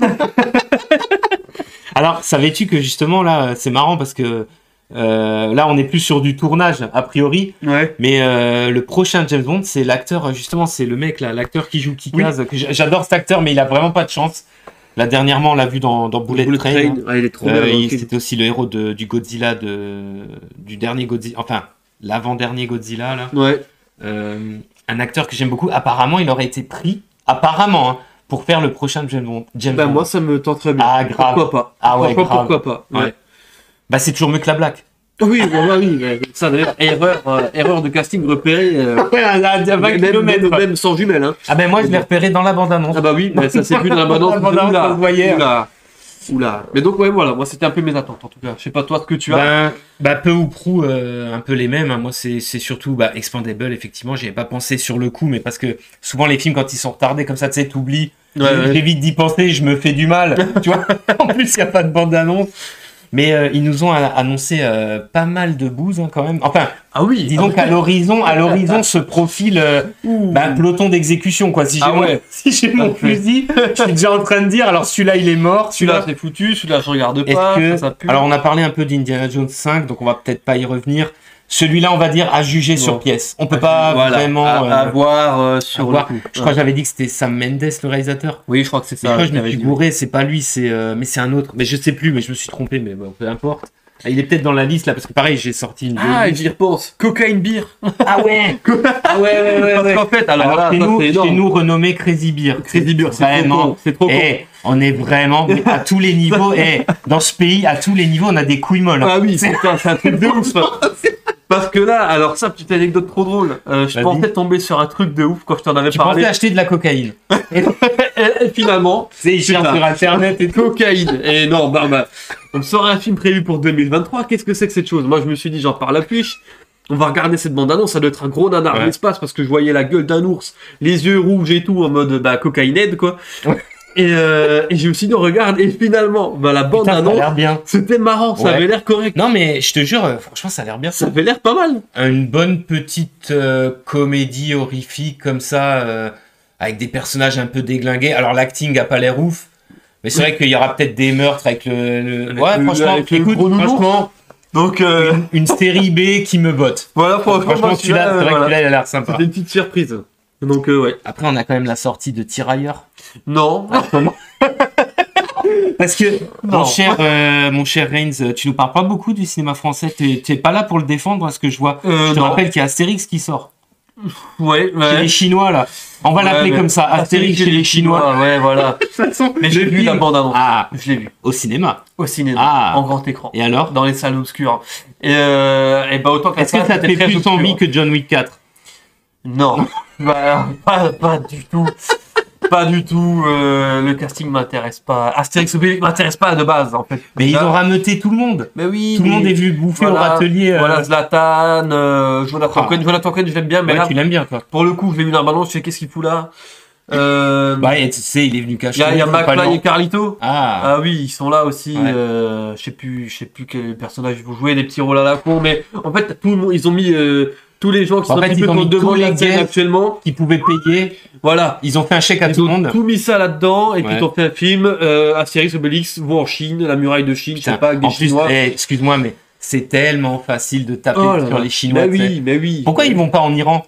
Alors, savais-tu que justement, là, c'est marrant parce que là, on est plus sur du tournage, a priori. Ouais. Mais le prochain James Bond, c'est l'acteur, justement, c'est le mec, là, l'acteur qui joue Kick-Ass. J'adore cet acteur, mais il a vraiment pas de chance. Là, dernièrement, on l'a vu dans Bullet Train. Ouais, il est trop bien. C'était aussi le héros du Godzilla, du dernier Godzilla, enfin, l'avant-dernier Godzilla, là. Ouais. Un acteur que j'aime beaucoup. Apparemment, il aurait été pris, pour faire le prochain James Bond. Moi, ça me tente très bien. Ah, grave. Pourquoi pas. Pourquoi pas. Ouais. C'est toujours mieux que la Black. Oui, oui. Ça, d'ailleurs, erreur de casting repérée. À 20 km. Même sans jumelles. Hein. Moi, je l'ai repéré dans la bande-annonce. Ah bah oui, mais ça c'est plus dans la bande-annonce. Oula. Mais donc, ouais, voilà. Moi, c'était un peu mes attentes, en tout cas. Je sais pas, toi, ce que tu as. Peu ou prou, un peu les mêmes. Moi, c'est surtout Expandable, effectivement. J'y avais pas pensé sur le coup, mais parce que souvent, les films, quand ils sont retardés comme ça, tu sais, t'oublies. J'évite d'y penser, je me fais du mal. Tu vois. En plus, il n'y a pas de bande-annonce. Mais ils nous ont annoncé pas mal de bouse, quand même. Enfin, disons qu'à l'horizon se profile peloton d'exécution, quoi. Si j'ai mon fusil, je suis déjà en train de dire, alors celui-là il est mort, celui-là c'est foutu, celui-là je regarde pas, ça pue. Alors on a parlé un peu d'Indiana Jones 5, donc on va peut-être pas y revenir. Celui-là, on va dire, à juger sur pièce. On peut pas vraiment... À voir sur le coup. Je crois que j'avais dit que c'était Sam Mendes, le réalisateur. Oui, je crois que c'est ça. Je me suis gouré, c'est pas lui, mais c'est un autre. Mais je sais plus, mais je me suis trompé, mais bon, peu importe. Il est peut-être dans la liste, là, parce que pareil, j'ai sorti une... j'y repense. Cocaine Beer. Ah ouais. Parce qu'en fait, alors chez nous, renommé Crazy Beer. Crazy Beer, c'est trop con. On est vraiment à tous les niveaux. Dans ce pays, à tous les niveaux, on a des couilles molles. Ah oui, c'est un truc de ouf. Parce que là, alors ça, petite anecdote trop drôle. Je pensais tomber sur un truc de ouf quand je t'en avais parlé. Tu pensais acheter de la cocaïne. et finalement, c'est cher sur internet et cocaïne. Et non, on me sort un film prévu pour 2023. Qu'est-ce que c'est que cette chose? Moi, je me suis dit, j'en parle à puce. On va regarder cette bande-annonce, ça doit être un gros nanar de l'espace parce que je voyais la gueule d'un ours, les yeux rouges et tout en mode cocaïned quoi. Ouais. Et je me suis dit, on regarde, et finalement, la bande-annonce, c'était marrant, ça avait l'air correct. Non, mais je te jure, franchement, ça a l'air bien. Ça avait l'air pas mal. Une bonne petite comédie horrifique comme ça, avec des personnages un peu déglingués. Alors, l'acting a pas l'air ouf, mais c'est vrai qu'il y aura peut-être des meurtres avec franchement. Donc, une série B qui me botte. Voilà, franchement, celui-là, c'est vrai que celui-là, il a l'air sympa. C'était une petite surprise. Donc, ouais. Après, on a quand même la sortie de Tirailleurs. Non. Parce que, mon cher Reigns, tu nous parles pas beaucoup du cinéma français. T'es pas là pour le défendre, à ce que je vois. Je te rappelle qu'il y a Astérix qui sort. Ouais. Chez les Chinois, là. On va l'appeler comme ça. Astérix chez les Chinois. Ouais, voilà. Mais j'ai vu la bande-annonce. Je l'ai vu. Au cinéma. En grand écran. Et alors? Dans les salles obscures. Et autant que est-ce que ça te fait plus envie que John Wick 4? Non. Pas du tout. Pas du tout. Le casting m'intéresse pas. Astérix Obélix m'intéresse pas de base, en fait. Mais ils ont rameuté tout le monde. Mais oui. Tout le monde est venu bouffer au râtelier. Voilà, Zlatan, Jonathan Cohen. Jonathan Cohen, je l'aime bien, mais Ouais, là, tu l'aimes bien, toi. pour le coup, je l'ai vu dans la balance, je sais qu'est-ce qu'il fout là. Bah, tu sais, il est venu cacher. Il y a McFly et Carlito. Ah oui, ils sont là aussi. Ouais. Je sais plus quel personnage ils vont jouer, des petits rôles à la con, mais en fait, tout le monde, ils ont mis tous les gens qui sont un petit peu devant la scène actuellement, qui pouvaient payer. Voilà. Ils ont fait un chèque à tout le monde. Ils ont tout mis ça là-dedans, et puis Ouais. ils ont fait un film, Astérix Obélix vont en Chine, la muraille de Chine, je sais Putain, pas, avec des en plus, Chinois. excuse-moi, mais c'est tellement facile de taper sur les Chinois. Mais oui, mais oui. Pourquoi ils vont pas en Iran?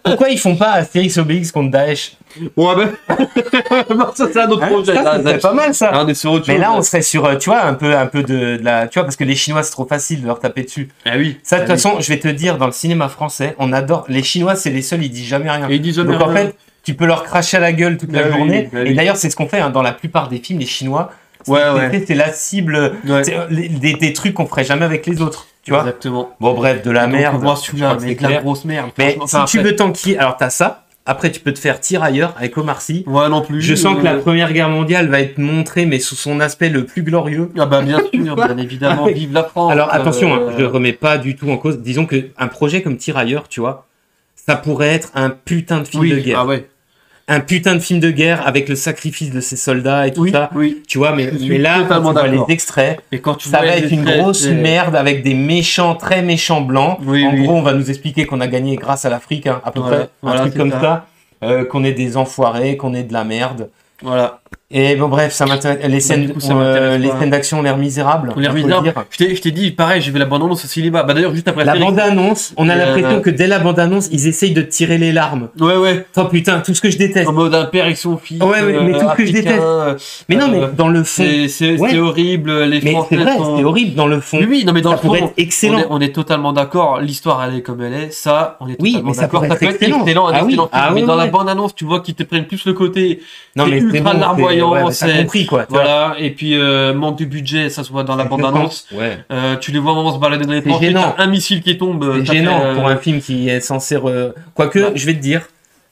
Pourquoi ils font pas Astérix Obélix contre Daesh? Ouais, ben. Ça, c'est un autre projet. C'est pas mal ça. On est sur autre chose. Mais là, on serait sur, tu vois, un peu de la, tu vois, parce que les Chinois, c'est trop facile de leur taper dessus. Ah oui. Ça, de toute façon, je vais te dire, dans le cinéma français, on adore. Les Chinois, c'est les seuls, ils disent jamais rien. Et ils disent jamais Donc en rien. fait, tu peux leur cracher à la gueule toute la Bah oui, journée. bah oui. Et d'ailleurs, c'est ce qu'on fait dans la plupart des films, les Chinois. Ouais. C'est la cible, Ouais. c'est, des trucs qu'on ferait jamais avec les autres. Tu vois. Exactement. Bon, bref, de la merde. Moi, je celui-là, crois que mais c'est de la clair. grosse merde. Mais franchement. si Enfin, tu après- veux t'enquiller, alors t'as ça. Après, tu peux te faire Tirailleurs avec Omar Sy. Ouais, non plus. Je sens que la Première Guerre mondiale va être montrée, mais sous son aspect le plus glorieux. Ah bah bien sûr, bien évidemment, vive la France. Alors attention, je remets pas du tout en cause. Disons qu'un projet comme Tirailleurs, tu vois, ça pourrait être un putain de film oui, de guerre. Ah ouais. Un putain de film de guerre avec le sacrifice de ces soldats et tout Oui, ça. oui. Tu vois, mais Je suis là, quand totalement tu vois les d'accord. extraits, Et quand tu ça vois va les être une extraits, grosse c'est- merde avec des méchants, très méchants blancs. Oui, En oui. gros, on va nous expliquer qu'on a gagné grâce à l'Afrique, hein, à peu Voilà, près. Un voilà, truc c'est comme ça. ça. Qu'on est des enfoirés, qu'on est de la merde. Voilà. Et bon, bref, ça m'intéresse. Les scènes, du coup, ça m'intéresse les pas. scènes d'action ont l'air misérables. On est faut le remis dire. Je t'ai dit, pareil, j'ai vu la bande-annonce au cinéma. Bah d'ailleurs, juste après La Astérix- bande-annonce, on a l'impression que dès la bande-annonce, ils essayent de tirer les larmes. Ouais. Oh putain, tout ce que je déteste. En mode un père et son fils. Ouais, mais tout ce que je déteste. Mais non, mais dans le fond. C'est Ouais. horrible. Les Mais Français c'est vrai, sont- c'est horrible dans le fond. Oui, non, mais dans Ça le fond, pourrait être excellent. on est totalement d'accord. L'histoire, elle est comme elle est. Ça, on est Oui, totalement mais ça d'accord. pourrait Ça être peut être excellent. excellent, un Ah oui. excellent film. Ah mais oui, dans la ouais. bande-annonce, tu vois qu'ils te prennent plus le côté. Non, c'est mais c'est ultra bon, larmoyant, ouais, t'as c'est- compris quoi. tu vois. Voilà. Et puis, manque de budget, ça se voit dans la bande-annonce. Ouais. Tu les vois à un moment se balader dans les C'est tranchées, gênant. t'as un missile qui tombe. C'est t'as gênant fait, pour un film qui est censé. Quoique, Ouais. je vais te dire,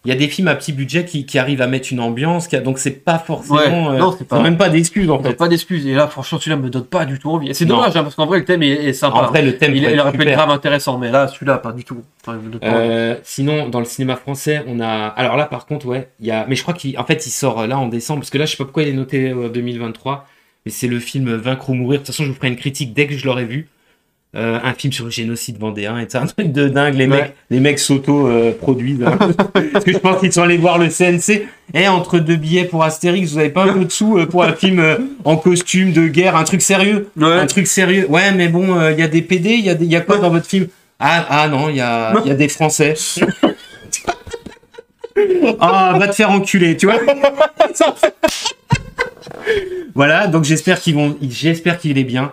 il y a des films à petit budget qui arrivent à mettre une ambiance, donc c'est pas forcément. Ouais. Non, c'est pas- même pas d'excuses en T'as fait. pas d'excuses. Et là, franchement, celui-là me donne pas du tout envie. Et c'est Non. dommage, hein, parce qu'en vrai, le thème est sympa. En vrai, le thème il pourrait être aurait pu être super. grave intéressant, mais là, celui-là, pas du tout. Enfin, il me donne pas envie. Sinon, dans le cinéma français, on a. Alors là, par contre, ouais, il y a. Mais je crois qu'il il sort là en décembre, parce que là, je sais pas pourquoi il est noté 2023, mais c'est le film Vaincre ou mourir. De toute façon, je vous ferai une critique dès que je l'aurai vu. Un film sur le génocide vendéen, et c'est un truc de dingue. Les mecs s'auto-produisent. Parce que je pense qu'ils sont allés voir le CNC. Et entre deux billets pour Astérix, vous avez pas un peu de sous pour un film en costume de guerre, un truc sérieux. Ouais. Un truc sérieux. Ouais, mais bon, il y a des PD, il y a quoi dans votre film? Ah non, il y a des Français. Ah, va te faire enculer, tu vois. Voilà, donc j'espère qu'il est bien.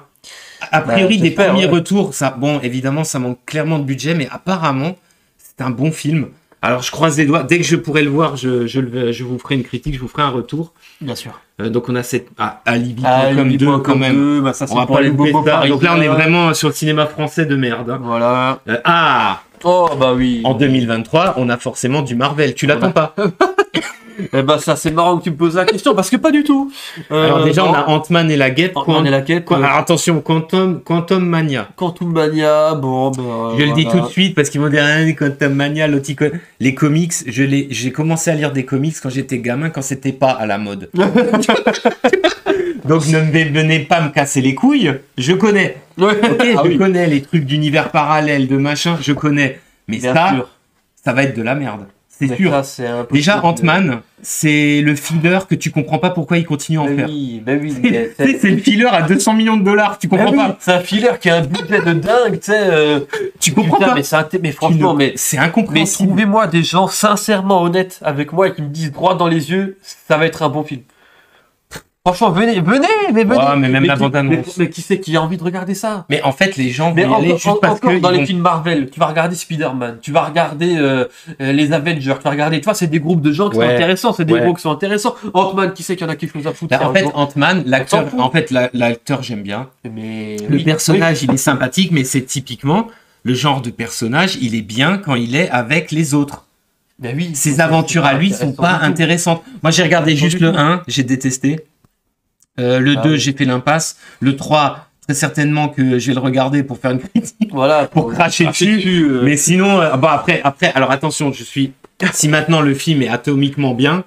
A priori, des j'espère, premiers ouais. retours, ça, bon, évidemment, ça manque clairement de budget, mais apparemment, c'est un bon film. Alors, je croise les doigts. Dès que je pourrai le voir, je vous ferai une critique, je vous ferai un retour. Bien sûr. Donc, on a cette Alibi.com 2 quand même. Deux, bah ça, c'est On va pour pas les louper bobos ça. Donc là, on est parisiens. vraiment sur le cinéma français de merde. hein. Voilà. Oh, bah oui. en 2023, on a forcément du Marvel. Tu l'attends pas? Eh bah, ça, c'est marrant que tu me poses la question, parce que pas du tout. Alors déjà, non. on a Ant-Man et la Guêpe. Ant-Man et la Guêpe, Alors attention, Quantum Mania. Quantum Mania, bon, ben. Je le dis tout de suite parce qu'ils m'ont dit Quantum Mania, les comics. J'ai commencé à lire des comics quand j'étais gamin, quand c'était pas à la mode. Donc ne venez pas me casser les couilles. Je connais. Ouais. Ok, Ah je oui. connais les trucs d'univers parallèle, de machin. Je connais. Mais Bien ça, sûr. ça va être de la merde. C'est Mais sûr. ça, c'est un peu Déjà plus de- Ant-Man, c'est le filler que tu comprends pas pourquoi il continue à en faire. Mais oui. C'est le filler à 200 millions de dollars. Tu comprends pas. C'est un filler qui a un budget de dingue, tu sais. Tu comprends Putain, pas. mais franchement, C'est mais incompréhensible. trouvez-moi des gens sincèrement honnêtes avec moi et qui me disent droit dans les yeux, ça va être un bon film. Franchement, venez. Ouais, mais même la bande-annonce. Mais qui c'est qui a envie de regarder ça? Mais en fait, les gens vont Mais y aller juste parce que encore dans ils les vont- films Marvel, tu vas regarder Spider-Man, tu vas regarder les Avengers, tu vas regarder, tu vois, c'est des groupes de gens qui Ouais. sont intéressants, c'est des Ouais. héros qui sont intéressants. Ant-Man, qui sait qu'il y en a quelque chose à foutre? Bah, en fait, Ant-Man, l'acteur, s'en fout. en fait, l'acteur, j'aime bien. mais Le oui, personnage, il est sympathique, mais c'est typiquement le genre de personnage, il est bien quand il est avec les autres. Ben oui, Ses aventures à lui sont pas intéressantes. Moi, j'ai regardé juste le 1, j'ai détesté. Le 2, j'ai fait l'impasse. Le 3, très certainement que je vais le regarder pour faire une critique. Voilà, pour cracher dessus. Mais sinon, bon, après, alors attention, si maintenant le film est atomiquement bien,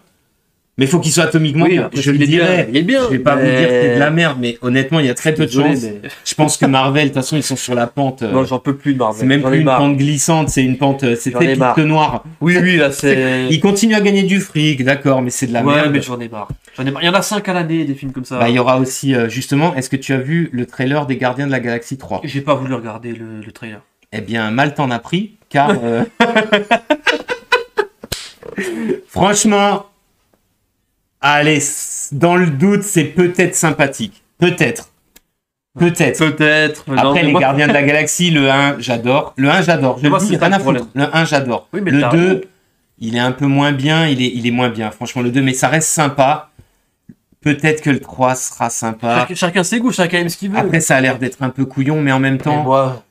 mais il faut qu'il soit atomiquement bien. Je le dirais. Il est bien. Je vais pas vous dire que c'est de la merde, mais honnêtement, il y a très peu de chance. Je pense que Marvel, de toute façon, ils sont sur la pente. Non, j'en peux plus de Marvel. C'est même plus une pente glissante, c'est une pente, c'est très piste noire. Oui, là, c'est. Ils continuent à gagner du fric, d'accord, mais c'est de la merde. Ouais, mais j'en ai marre. Il y en a 5 à l'année, des films comme ça. Bah, il y aura aussi, justement, est-ce que tu as vu le trailer des Gardiens de la Galaxie 3? J'ai pas voulu regarder le trailer. Eh bien, mal t'en as pris, car franchement, allez, dans le doute, c'est peut-être sympathique. Peut-être. Après, les Gardiens de la Galaxie, le 1, j'adore. Le 1, j'adore. Je le dis, rien à foutre. Le 1, j'adore. Oui, mais le 2, il est un peu moins bien. Il est moins bien, franchement, le 2, mais ça reste sympa. Peut-être que le 3 sera sympa. Chacun ses goûts, chacun aime ce qu'il veut. Après, ça a l'air d'être un peu couillon, mais en même temps... Moi...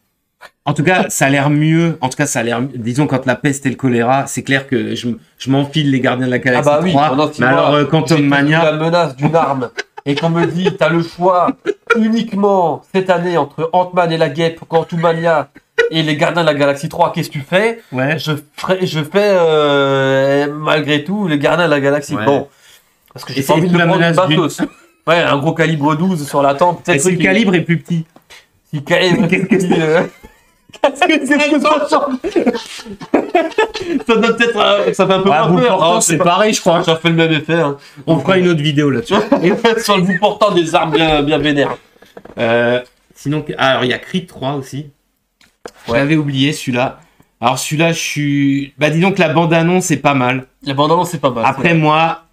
En tout cas, ça a l'air mieux. En tout cas, ça a l'air... Disons, quand la peste et le choléra, c'est clair que je m'enfile les Gardiens de la Galaxie 3. Mais alors, Quantum Mania... la menace d'une arme, et qu'on me dit, t'as le choix uniquement cette année entre Ant-Man et la Guêpe, Quantum Mania et les Gardiens de la Galaxie 3, qu'est-ce que tu fais? Ouais. Je fais malgré tout les Gardiens de la Galaxie. Ouais. Bon. Parce que j'ai pas envie de prendre une bateuse. Ouais, un gros calibre 12 sur la tempe. Et si le calibre est plus petit? Si le calibre est plus petit... Qu'est-ce que c'est que ça? Ça doit peut-être... ça fait un peu peur. Bout portant, c'est pareil, je crois. Ça fait le même effet. Hein. On fera une autre vidéo là-dessus. Sur le bout portant des armes bien vénères. Sinon, alors il y a Creed 3 aussi. Ouais. J'avais oublié celui-là. Alors celui-là, disons que la bande-annonce est pas mal. La bande-annonce c'est pas mal. Après moi...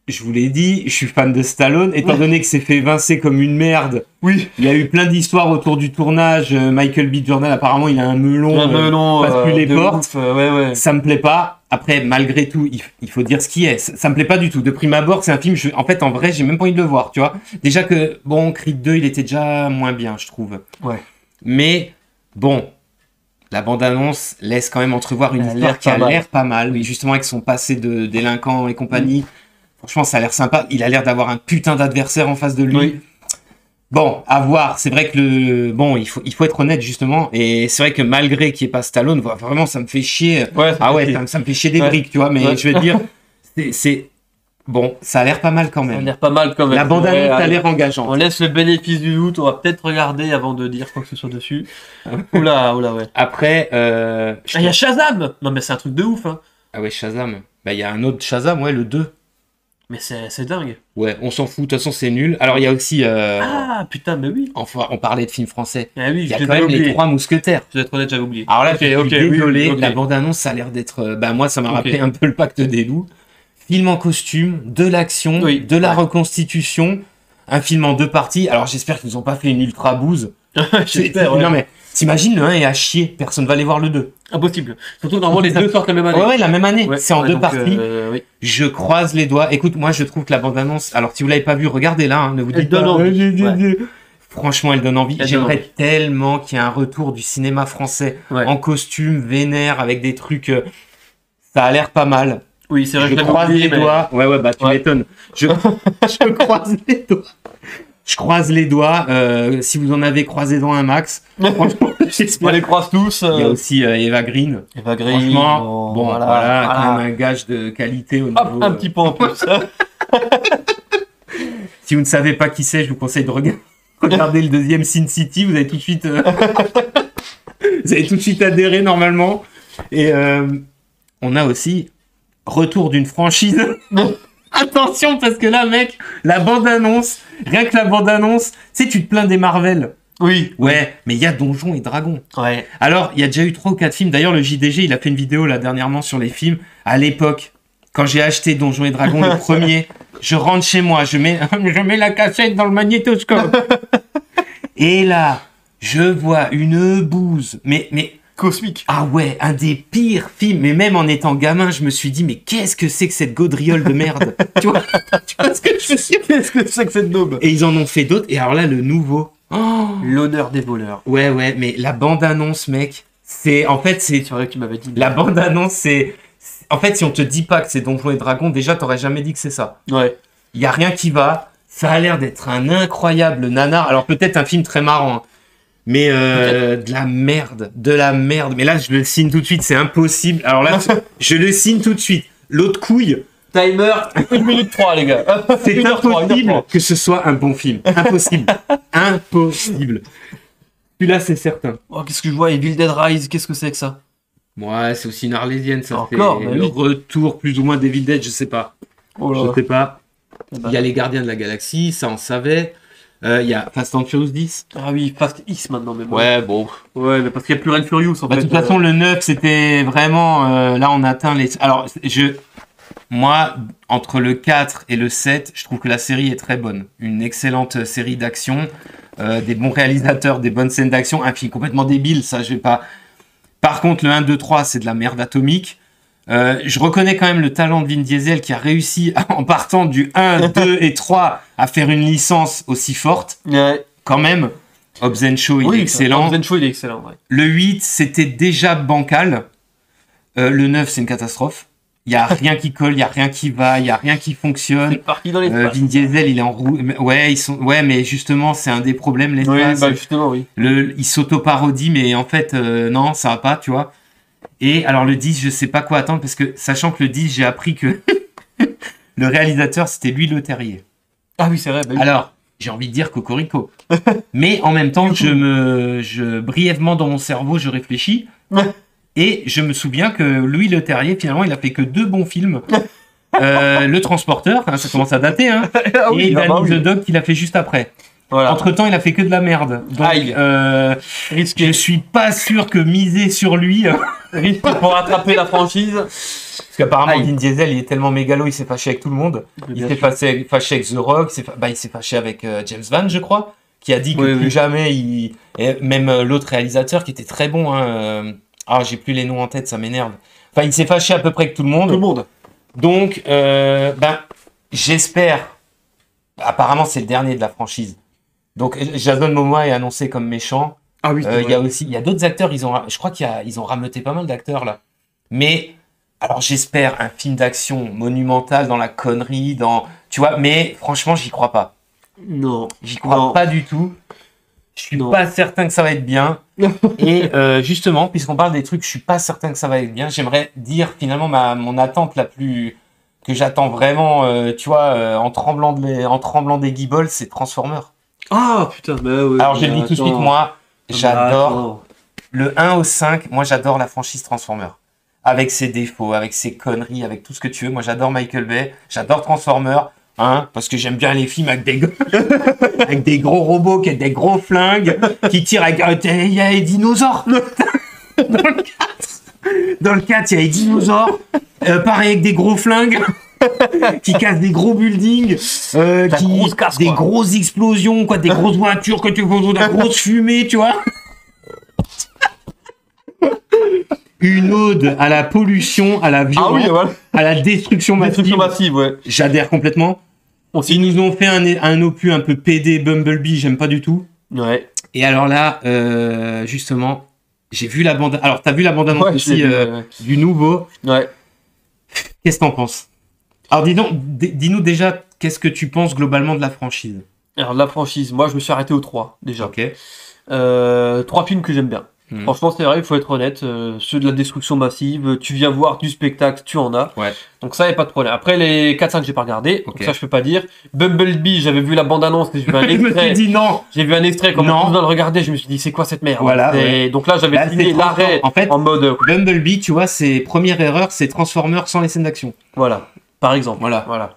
Je vous l'ai dit, je suis fan de Stallone, étant donné que c'est fait évincer comme une merde. Oui. Il y a eu plein d'histoires autour du tournage. Michael B. Jordan, apparemment, il a un melon, passe plus les portes. Ouais. Ça me plaît pas. Après, malgré tout, il faut dire ce qui est. Ça me plaît pas du tout. De prime abord, c'est un film, en vrai, j'ai même pas envie de le voir, tu vois. Déjà que, bon, Creed 2, il était déjà moins bien, je trouve. Ouais. Mais, bon, la bande-annonce laisse quand même entrevoir une histoire qui a l'air pas mal. Oui, justement, avec son passé de délinquant et compagnie. Franchement, ça a l'air sympa. Il a l'air d'avoir un putain d'adversaire en face de lui. Oui. Bon, à voir. C'est vrai que il faut être honnête, justement. Et c'est vrai que malgré qu'il n'y ait pas Stallone, vraiment, ça me fait chier. Ouais, ça me fait chier des briques, tu vois. Mais je veux dire, bon, ça a l'air pas mal quand même. Ça a l'air pas mal quand même. La bande-annonce a l'air engageante. On laisse le bénéfice du doute. On va peut-être regarder avant de dire quoi que ce soit dessus. Oula, ouais. Après, il y a Shazam. Non, mais c'est un truc de ouf, hein. Ah ouais, Shazam. Bah, il y a un autre Shazam, ouais, le 2. Mais c'est dingue. Ouais, on s'en fout, de toute façon c'est nul. Alors il y a aussi... Ah putain, mais oui. Enfin, on parlait de films français. Ah oui, il y a quand même les 3 mousquetaires. Je vais être honnête, j'avais oublié. Alors là, désolé, la bande-annonce, ça a l'air d'être... moi, ça m'a rappelé un peu le Pacte des loups. Film en costume, de l'action, de la reconstitution, un film en 2 parties. Alors j'espère qu'ils n'ont pas fait une ultra bouse. J'espère, Non mais, t'imagines, le 1 est à chier, personne va aller voir le 2. Impossible. Surtout normalement les deux sortent la même année. Ouais, la même année. C'est en 2 parties. Oui. Je croise les doigts. Écoute, moi je trouve que la bande-annonce, alors si vous l'avez pas vue, regardez-la, hein, ne vous dites pas. Franchement, elle donne envie. J'aimerais tellement qu'il y ait un retour du cinéma français en costume, vénère, avec des trucs. Ça a l'air pas mal. Oui, c'est vrai. Je croise les doigts. Ouais, bah tu m'étonnes. Je croise les doigts. Je croise les doigts. Si vous en avez croisé dans un max, franchement, on les croise tous. Il y a aussi Eva Green. Franchement, voilà, quand même un gage de qualité au niveau. Un petit peu en plus. Si vous ne savez pas qui c'est, je vous conseille de regarder le deuxième Sin City. Vous allez tout de suite, adhérer normalement. Et on a aussi retour d'une franchise. Attention, parce que là, mec, la bande-annonce, rien que la bande-annonce, tu sais, tu te plains des Marvel. Oui. Ouais, mais il y a Donjons et Dragons. Ouais. Alors, il y a déjà eu 3 ou 4 films. D'ailleurs, le JDG, il a fait une vidéo là dernièrement sur les films. À l'époque, quand j'ai acheté Donjons et Dragons, le premier, je rentre chez moi, je mets la cassette dans le magnétoscope. Et là, je vois une bouse. Mais cosmique. Ah ouais, un des pires films. Mais même en étant gamin, je me suis dit, mais qu'est-ce que c'est que cette gaudriole de merde? tu vois ce que je veux dire? Qu'est-ce que c'est que cette daube? Et ils en ont fait d'autres. Et alors là, le nouveau. Oh, l'honneur des voleurs. Ouais, mais la bande-annonce, mec, c'est vrai que tu m'avais dit. La bande-annonce, En fait, si on te dit pas que c'est Donjons et Dragons, déjà, t'aurais jamais dit que c'est ça. Ouais. Il y a rien qui va. Ça a l'air d'être un incroyable nanar. Alors peut-être un film très marrant, hein. Mais de la merde. Mais là, je le signe tout de suite, c'est impossible. Alors là, je le signe tout de suite. L'autre couille. Timer, 1 minute 3, les gars. C'est impossible que ce soit un bon film. Impossible. Impossible. Celui-là, c'est certain. Oh, qu'est-ce que je vois? Evil Dead Rise, qu'est-ce que c'est que ça? Ouais, c'est aussi une arlésienne, ça. Encore, c'est bah le oui. retour plus ou moins d'Evil Dead, je sais pas. Oh là. Je sais pas. Eh ben. Il y a les Gardiens de la Galaxie, ça on savait. Il y a Fast and Furious 10. Ah oui, Fast X maintenant, même. Ouais, bon. Ouais, mais parce qu'il n'y a plus Red Furious en Bah, fait. de toute façon, le 9, c'était vraiment... là, on atteint les... Alors, moi, entre le 4 et le 7, je trouve que la série est très bonne. Une excellente série d'action, des bons réalisateurs, des bonnes scènes d'action, un film complètement débile, ça, je vais pas... Par contre, le 1, 2, 3, c'est de la merde atomique. Je reconnais quand même le talent de Vin Diesel qui a réussi, en partant du 1, 2 et 3, à faire une licence aussi forte. Ouais. Quand même, Hobbs & Shaw, il est excellent. Hobbs & Shaw, il est excellent, ouais. Le 8, c'était déjà bancal. Le 9, c'est une catastrophe. Il n'y a rien qui colle, il n'y a rien qui va, il n'y a rien qui fonctionne. C'est parti dans les Vin Diesel, il est en roue. Ouais, mais justement, c'est un des problèmes, les Oui, bah justement, oui. Il s'auto-parodie, mais en fait, non, ça va pas, tu vois. Et alors, le 10, je sais pas quoi attendre, parce que, sachant que le 10, j'ai appris que le réalisateur, c'était Louis Leterrier. Ah oui, c'est vrai. Bah oui. Alors, j'ai envie de dire Cocorico. Mais en même temps, brièvement dans mon cerveau, je réfléchis. Et je me souviens que Louis Leterrier, finalement, il a fait que 2 bons films. Le Transporteur, hein, ça commence à dater, hein, Ah oui, et bah Danny oui. the Dog qu'il a fait juste après. Voilà. Entre-temps, il a fait que de la merde. Donc, Aïe. Risqué. je suis pas sûr que miser sur lui... Risqué pour rattraper la franchise. Parce qu'apparemment, Aïe. Vin Diesel, il est tellement mégalo, il s'est fâché avec tout le monde. Il s'est fâché avec The Rock, il s'est fâché avec James Van, je crois, qui a dit que plus jamais et même l'autre réalisateur qui était très bon, hein, j'ai plus les noms en tête, ça m'énerve. Enfin, il s'est fâché à peu près avec tout le monde. Tout le monde. Donc, j'espère. Apparemment, c'est le dernier de la franchise. Donc, Jason Momoa est annoncé comme méchant. Ah oui, Il y a d'autres acteurs, je crois ils ont rameuté pas mal d'acteurs là. Mais, alors j'espère un film d'action monumental dans la connerie, tu vois, mais franchement, j'y crois pas. Non. J'y crois pas du tout. Je suis pas certain que ça va être bien. Et justement, puisqu'on parle des trucs, je suis pas certain que ça va être bien. J'aimerais dire finalement mon attente la plus que j'attends vraiment, tu vois, en tremblant des guibolles, c'est Transformers. Ah putain, bah ouais. Alors je le dis tout de suite, moi, j'adore le 1 au 5. Moi, j'adore la franchise Transformers. Avec ses défauts, avec ses conneries, avec tout ce que tu veux. Moi, j'adore Michael Bay, j'adore Transformers. Hein, parce que j'aime bien les films avec avec des gros robots qui ont des gros flingues, qui tirent avec... Il y a les dinosaures Dans le 4, il y a les dinosaures. Pareil avec des gros flingues qui cassent des gros buildings, des grosses explosions, quoi, des grosses voitures que tu vois, de la grosse fumée, tu vois. Une ode à la pollution, à la violence, à la destruction massive. Ouais. J'adhère complètement. Ils nous ont fait un opus un peu PD Bumblebee, j'aime pas du tout. Ouais. Et alors là, justement, j'ai vu la bande. Alors, t'as vu la bande annonce aussi du nouveau. Ouais. Qu'est-ce que t'en penses? Alors, dis-nous déjà, qu'est-ce que tu penses globalement de la franchise? Alors, la franchise, moi, je me suis arrêté aux 3 déjà. Ok. 3 films que j'aime bien. Franchement, c'est vrai, il faut être honnête. Ceux de la destruction massive, tu viens voir du spectacle, tu en as. Ouais. Donc ça, il n'y a pas de problème. Après, les 4-5, j'ai pas regardé. Donc ça, je peux pas dire. Bumblebee, j'avais vu la bande-annonce, j'ai vu un extrait. Je me suis dit non. J'ai vu un extrait, quand on le regarder, je me suis dit, c'est quoi cette merde? Voilà. Donc là, j'avais signé l'arrêt en mode... Bumblebee, tu vois, première erreur, c'est Transformers sans les scènes d'action. Voilà. Par exemple. Voilà.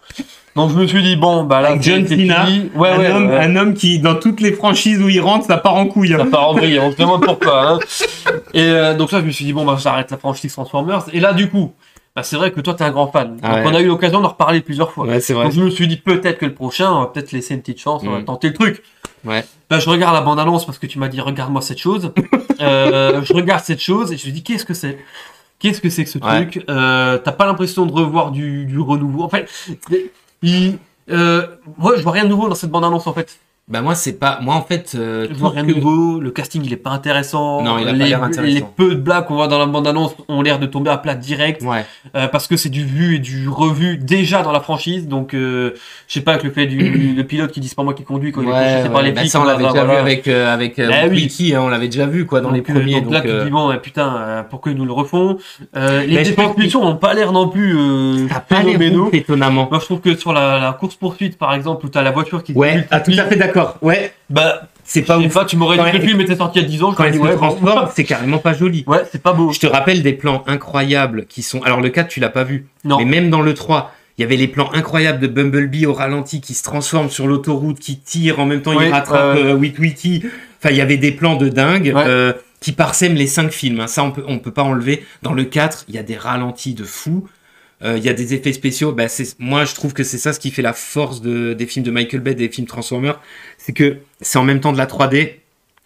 Donc je me suis dit, bon, bah là, avec John Cena, un homme qui, dans toutes les franchises où il rentre, ça part en couille. Ça part en vrille, on se demande pourquoi. Hein. Et donc là, je me suis dit, bon, bah j'arrête la franchise Transformers. Et là, du coup, bah, c'est vrai que toi, t'es un grand fan. Donc on a eu l'occasion d'en reparler plusieurs fois. Ouais, c'est vrai. Donc je me suis dit, peut-être que le prochain, on va peut-être laisser une petite chance, on va tenter le truc. Ouais. Bah, je regarde la bande-annonce parce que tu m'as dit, regarde-moi cette chose. Je regarde cette chose et je me dis, qu'est-ce que c'est? Qu'est-ce que c'est que ce truc? T'as pas l'impression de revoir du renouveau. En fait, moi, je vois rien de nouveau dans cette bande-annonce, en fait. Bah moi c'est pas moi en fait Je vois rien de nouveau, le casting il est pas intéressant. Non, il a pas l'air intéressant. Les peu de blagues qu'on voit dans la bande-annonce ont l'air de tomber à plat direct. Ouais. Parce que c'est du vu et du revu déjà dans la franchise. Donc je sais pas, avec le fait le pilote qui dit c'est pas moi qui conduis quand il est chassé par les flics. Ça on l'avait déjà vu avec Wiki, hein, on l'avait déjà vu quoi dans les premiers. Donc là tu te dis bon putain pourquoi ils nous le refont. Les effets n'ont pas l'air non plus phénoménaux. Étonnamment. Moi je trouve que sur la course poursuite par exemple où t'as la voiture qui tout à fait d'accord. Ouais. Bah, c'est pas ouf. Tu m'aurais dit que le film était sorti il y a 10 ans, quand il se transforme, c'est carrément pas joli. Ouais, c'est pas beau. Je te rappelle des plans incroyables qui sont. Alors, le 4, tu l'as pas vu. Non. Mais même dans le 3, il y avait les plans incroyables de Bumblebee au ralenti qui se transforme sur l'autoroute, qui tire en même temps, il rattrape Witwicky. Enfin, il y avait des plans de dingue qui parsèment les 5 films. Hein. Ça, on peut pas enlever. Dans le 4, il y a des ralentis de fou. Il y a des effets spéciaux. Bah, moi, je trouve que c'est ça ce qui fait la force des films de Michael Bay, des films Transformers. C'est que c'est en même temps de la 3D,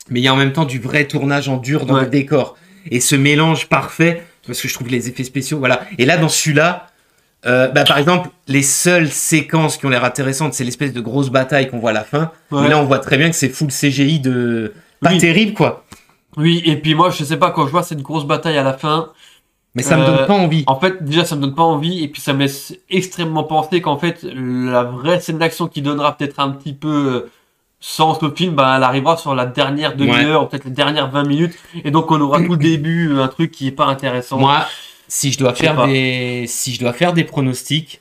mais il y a en même temps du vrai tournage en dur dans le décor. Et ce mélange parfait, parce que je trouve les effets spéciaux, voilà. Et là, dans celui-là, par exemple, les seules séquences qui ont l'air intéressantes, c'est l'espèce de grosse bataille qu'on voit à la fin. Et là, on voit très bien que c'est full CGI pas terrible, quoi. Oui, et puis moi, je sais pas, quand je vois cette grosse bataille à la fin... Mais ça me donne pas envie. En fait, déjà, ça me donne pas envie, et puis ça me laisse extrêmement penser qu'en fait, la vraie scène d'action qui donnera peut-être un petit peu sens au film, bah, elle arrivera sur la dernière demi-heure, ou peut-être les dernières 20 minutes, et donc on aura tout le début, un truc qui est pas intéressant. Moi, si je dois faire des pronostics,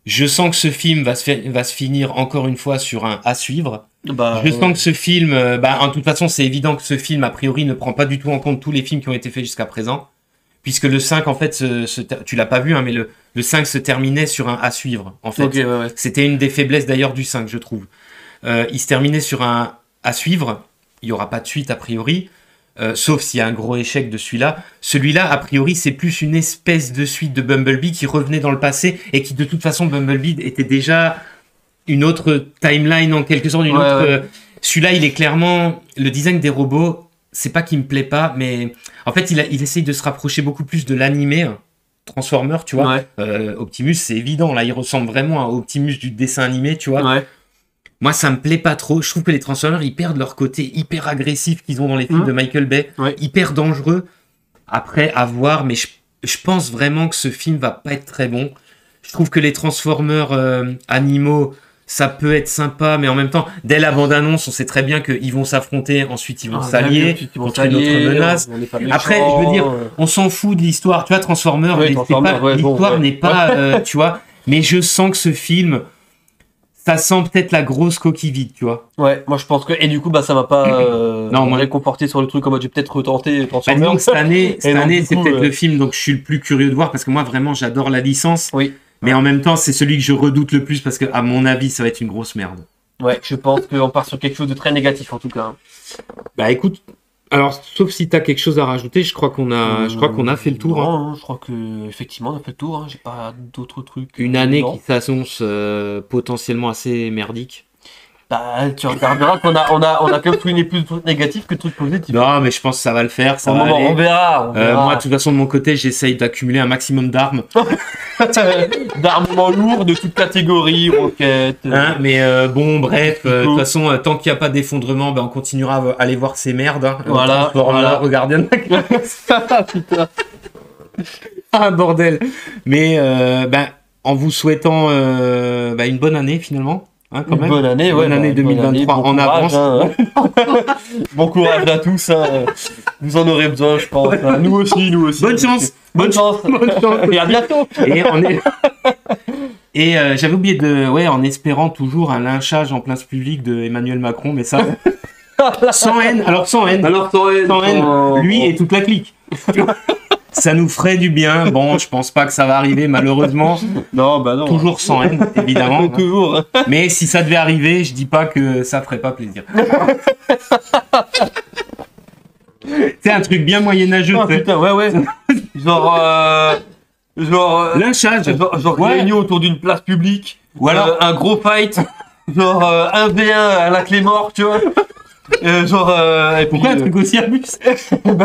je sens que ce film va se finir encore une fois sur un à suivre. Je sens que ce film, en toute façon, c'est évident que ce film, a priori, ne prend pas du tout en compte tous les films qui ont été faits jusqu'à présent. Puisque le 5, en fait, tu l'as pas vu, hein, mais le 5 se terminait sur un à suivre. En fait, c'était une des faiblesses d'ailleurs du 5, je trouve. Il se terminait sur un à suivre. Il y aura pas de suite a priori, sauf s'il y a un gros échec de celui-là. Celui-là, a priori, c'est plus une espèce de suite de Bumblebee qui revenait dans le passé et qui, de toute façon, Bumblebee était déjà une autre timeline en quelque sorte. Celui-là, il est clairement le design des robots. C'est pas qu'il me plaît pas, mais en fait, il essaye de se rapprocher beaucoup plus de l'animé Transformer, tu vois. Optimus, c'est évident, là, il ressemble vraiment à Optimus du dessin animé, tu vois. Moi, ça me plaît pas trop. Je trouve que les Transformers, ils perdent leur côté hyper agressif qu'ils ont dans les films de Michael Bay, hyper dangereux. Après, à voir, mais je pense vraiment que ce film va pas être très bon. Je trouve que les Transformers animaux, ça peut être sympa, mais en même temps, dès la bande-annonce, on sait très bien qu'ils vont s'affronter, ensuite ils vont s'allier contre une autre menace. Après, je veux dire, on s'en fout de l'histoire. Tu vois, Transformers, l'histoire n'est pas, tu vois. Mais je sens que ce film, ça sent peut-être la grosse coquille vide, tu vois. Ouais, moi je pense que... Et du coup, ça va pas me réconforter sur le truc, en mode j'ai peut-être retenté Transformers. Donc cette année, c'est peut-être le film donc je suis le plus curieux de voir, parce que moi, vraiment, j'adore la licence. Oui. Mais en même temps, c'est celui que je redoute le plus parce que, à mon avis, ça va être une grosse merde. Ouais, je pense qu'on part sur quelque chose de très négatif en tout cas. Bah écoute, alors sauf si t'as quelque chose à rajouter, je crois qu'on a fait le tour. Non, je crois que effectivement on a fait le tour. J'ai pas d'autres trucs. Une année qui s'annonce potentiellement assez merdique. Bah, tu regarderas qu'on a quand même souligné plus de trucs négatifs que de trucs positifs. Non, mais je pense que ça va le faire. Ça va aller. On verra. Moi, de toute façon, de mon côté, j'essaye d'accumuler un maximum d'armes. D'armements lourds de toute catégorie, roquettes. Mais bon, bref, de toute façon, tant qu'il n'y a pas d'effondrement, on continuera à aller voir ces merdes. Hein. Voilà. Regardez. Putain. Ah, bordel. Mais en vous souhaitant une bonne année finalement. Hein, quand même. Bonne année, bonne année 2023 en avance. Bon courage à tous. Vous en aurez besoin, je pense. Nous aussi. Bonne chance. Bonne chance. Et à bientôt. Et j'avais oublié en espérant toujours un lynchage en place publique de Emmanuel Macron, mais ça. Sans haine. Sans haine. Lui et toute la clique. Ça nous ferait du bien. Bon, je pense pas que ça va arriver, malheureusement. Non. Toujours sans haine, évidemment. Toujours. Mais si ça devait arriver, je dis pas que ça ferait pas plaisir. C'est un truc bien moyenâgeux. Oh, putain, ouais. Genre lynchage. Réunion autour d'une place publique. Ou alors un gros fight. Genre 1v1 à la clé mort, tu vois. Pourquoi un truc aussi abusé?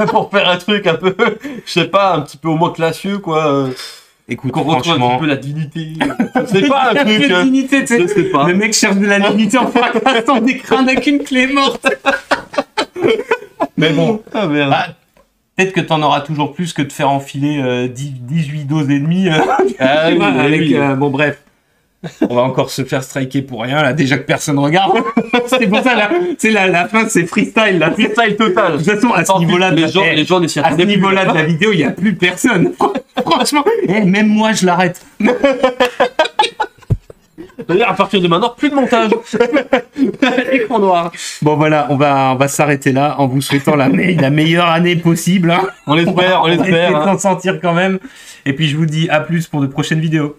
Pour faire un truc un peu, je sais pas, un petit peu au moins classieux, quoi. Écoute, Qu'on retrouve un franchement... petit peu la dignité. C'est pas un truc. La dignité, tu sais. Je sais pas. Le mec cherche de la dignité en fracassant des crânes avec une clé morte. Mais bon, Ah merde. bah, peut-être que t'en auras toujours plus que de faire enfiler 18 doses et demie. Ah Tu vois, oui, avec, oui. bon, bref. On va encore se faire striker pour rien, là, déjà que personne regarde. C'est pour ça, là, c'est la fin, c'est freestyle, là. Freestyle total. De toute façon, à ce Tant pis, niveau-là, les gens ne s'y à ce attendaient plus. niveau-là de la vidéo, il n'y a plus personne. Franchement, même moi, je l'arrête. D'ailleurs, à partir de maintenant, plus de montage. Écran noir. Bon, voilà, on va s'arrêter là en vous souhaitant la meilleure année possible. Hein. On l'espère, on va essayer l'espère. de s'en sortir quand même. Et puis, je vous dis à plus pour de prochaines vidéos.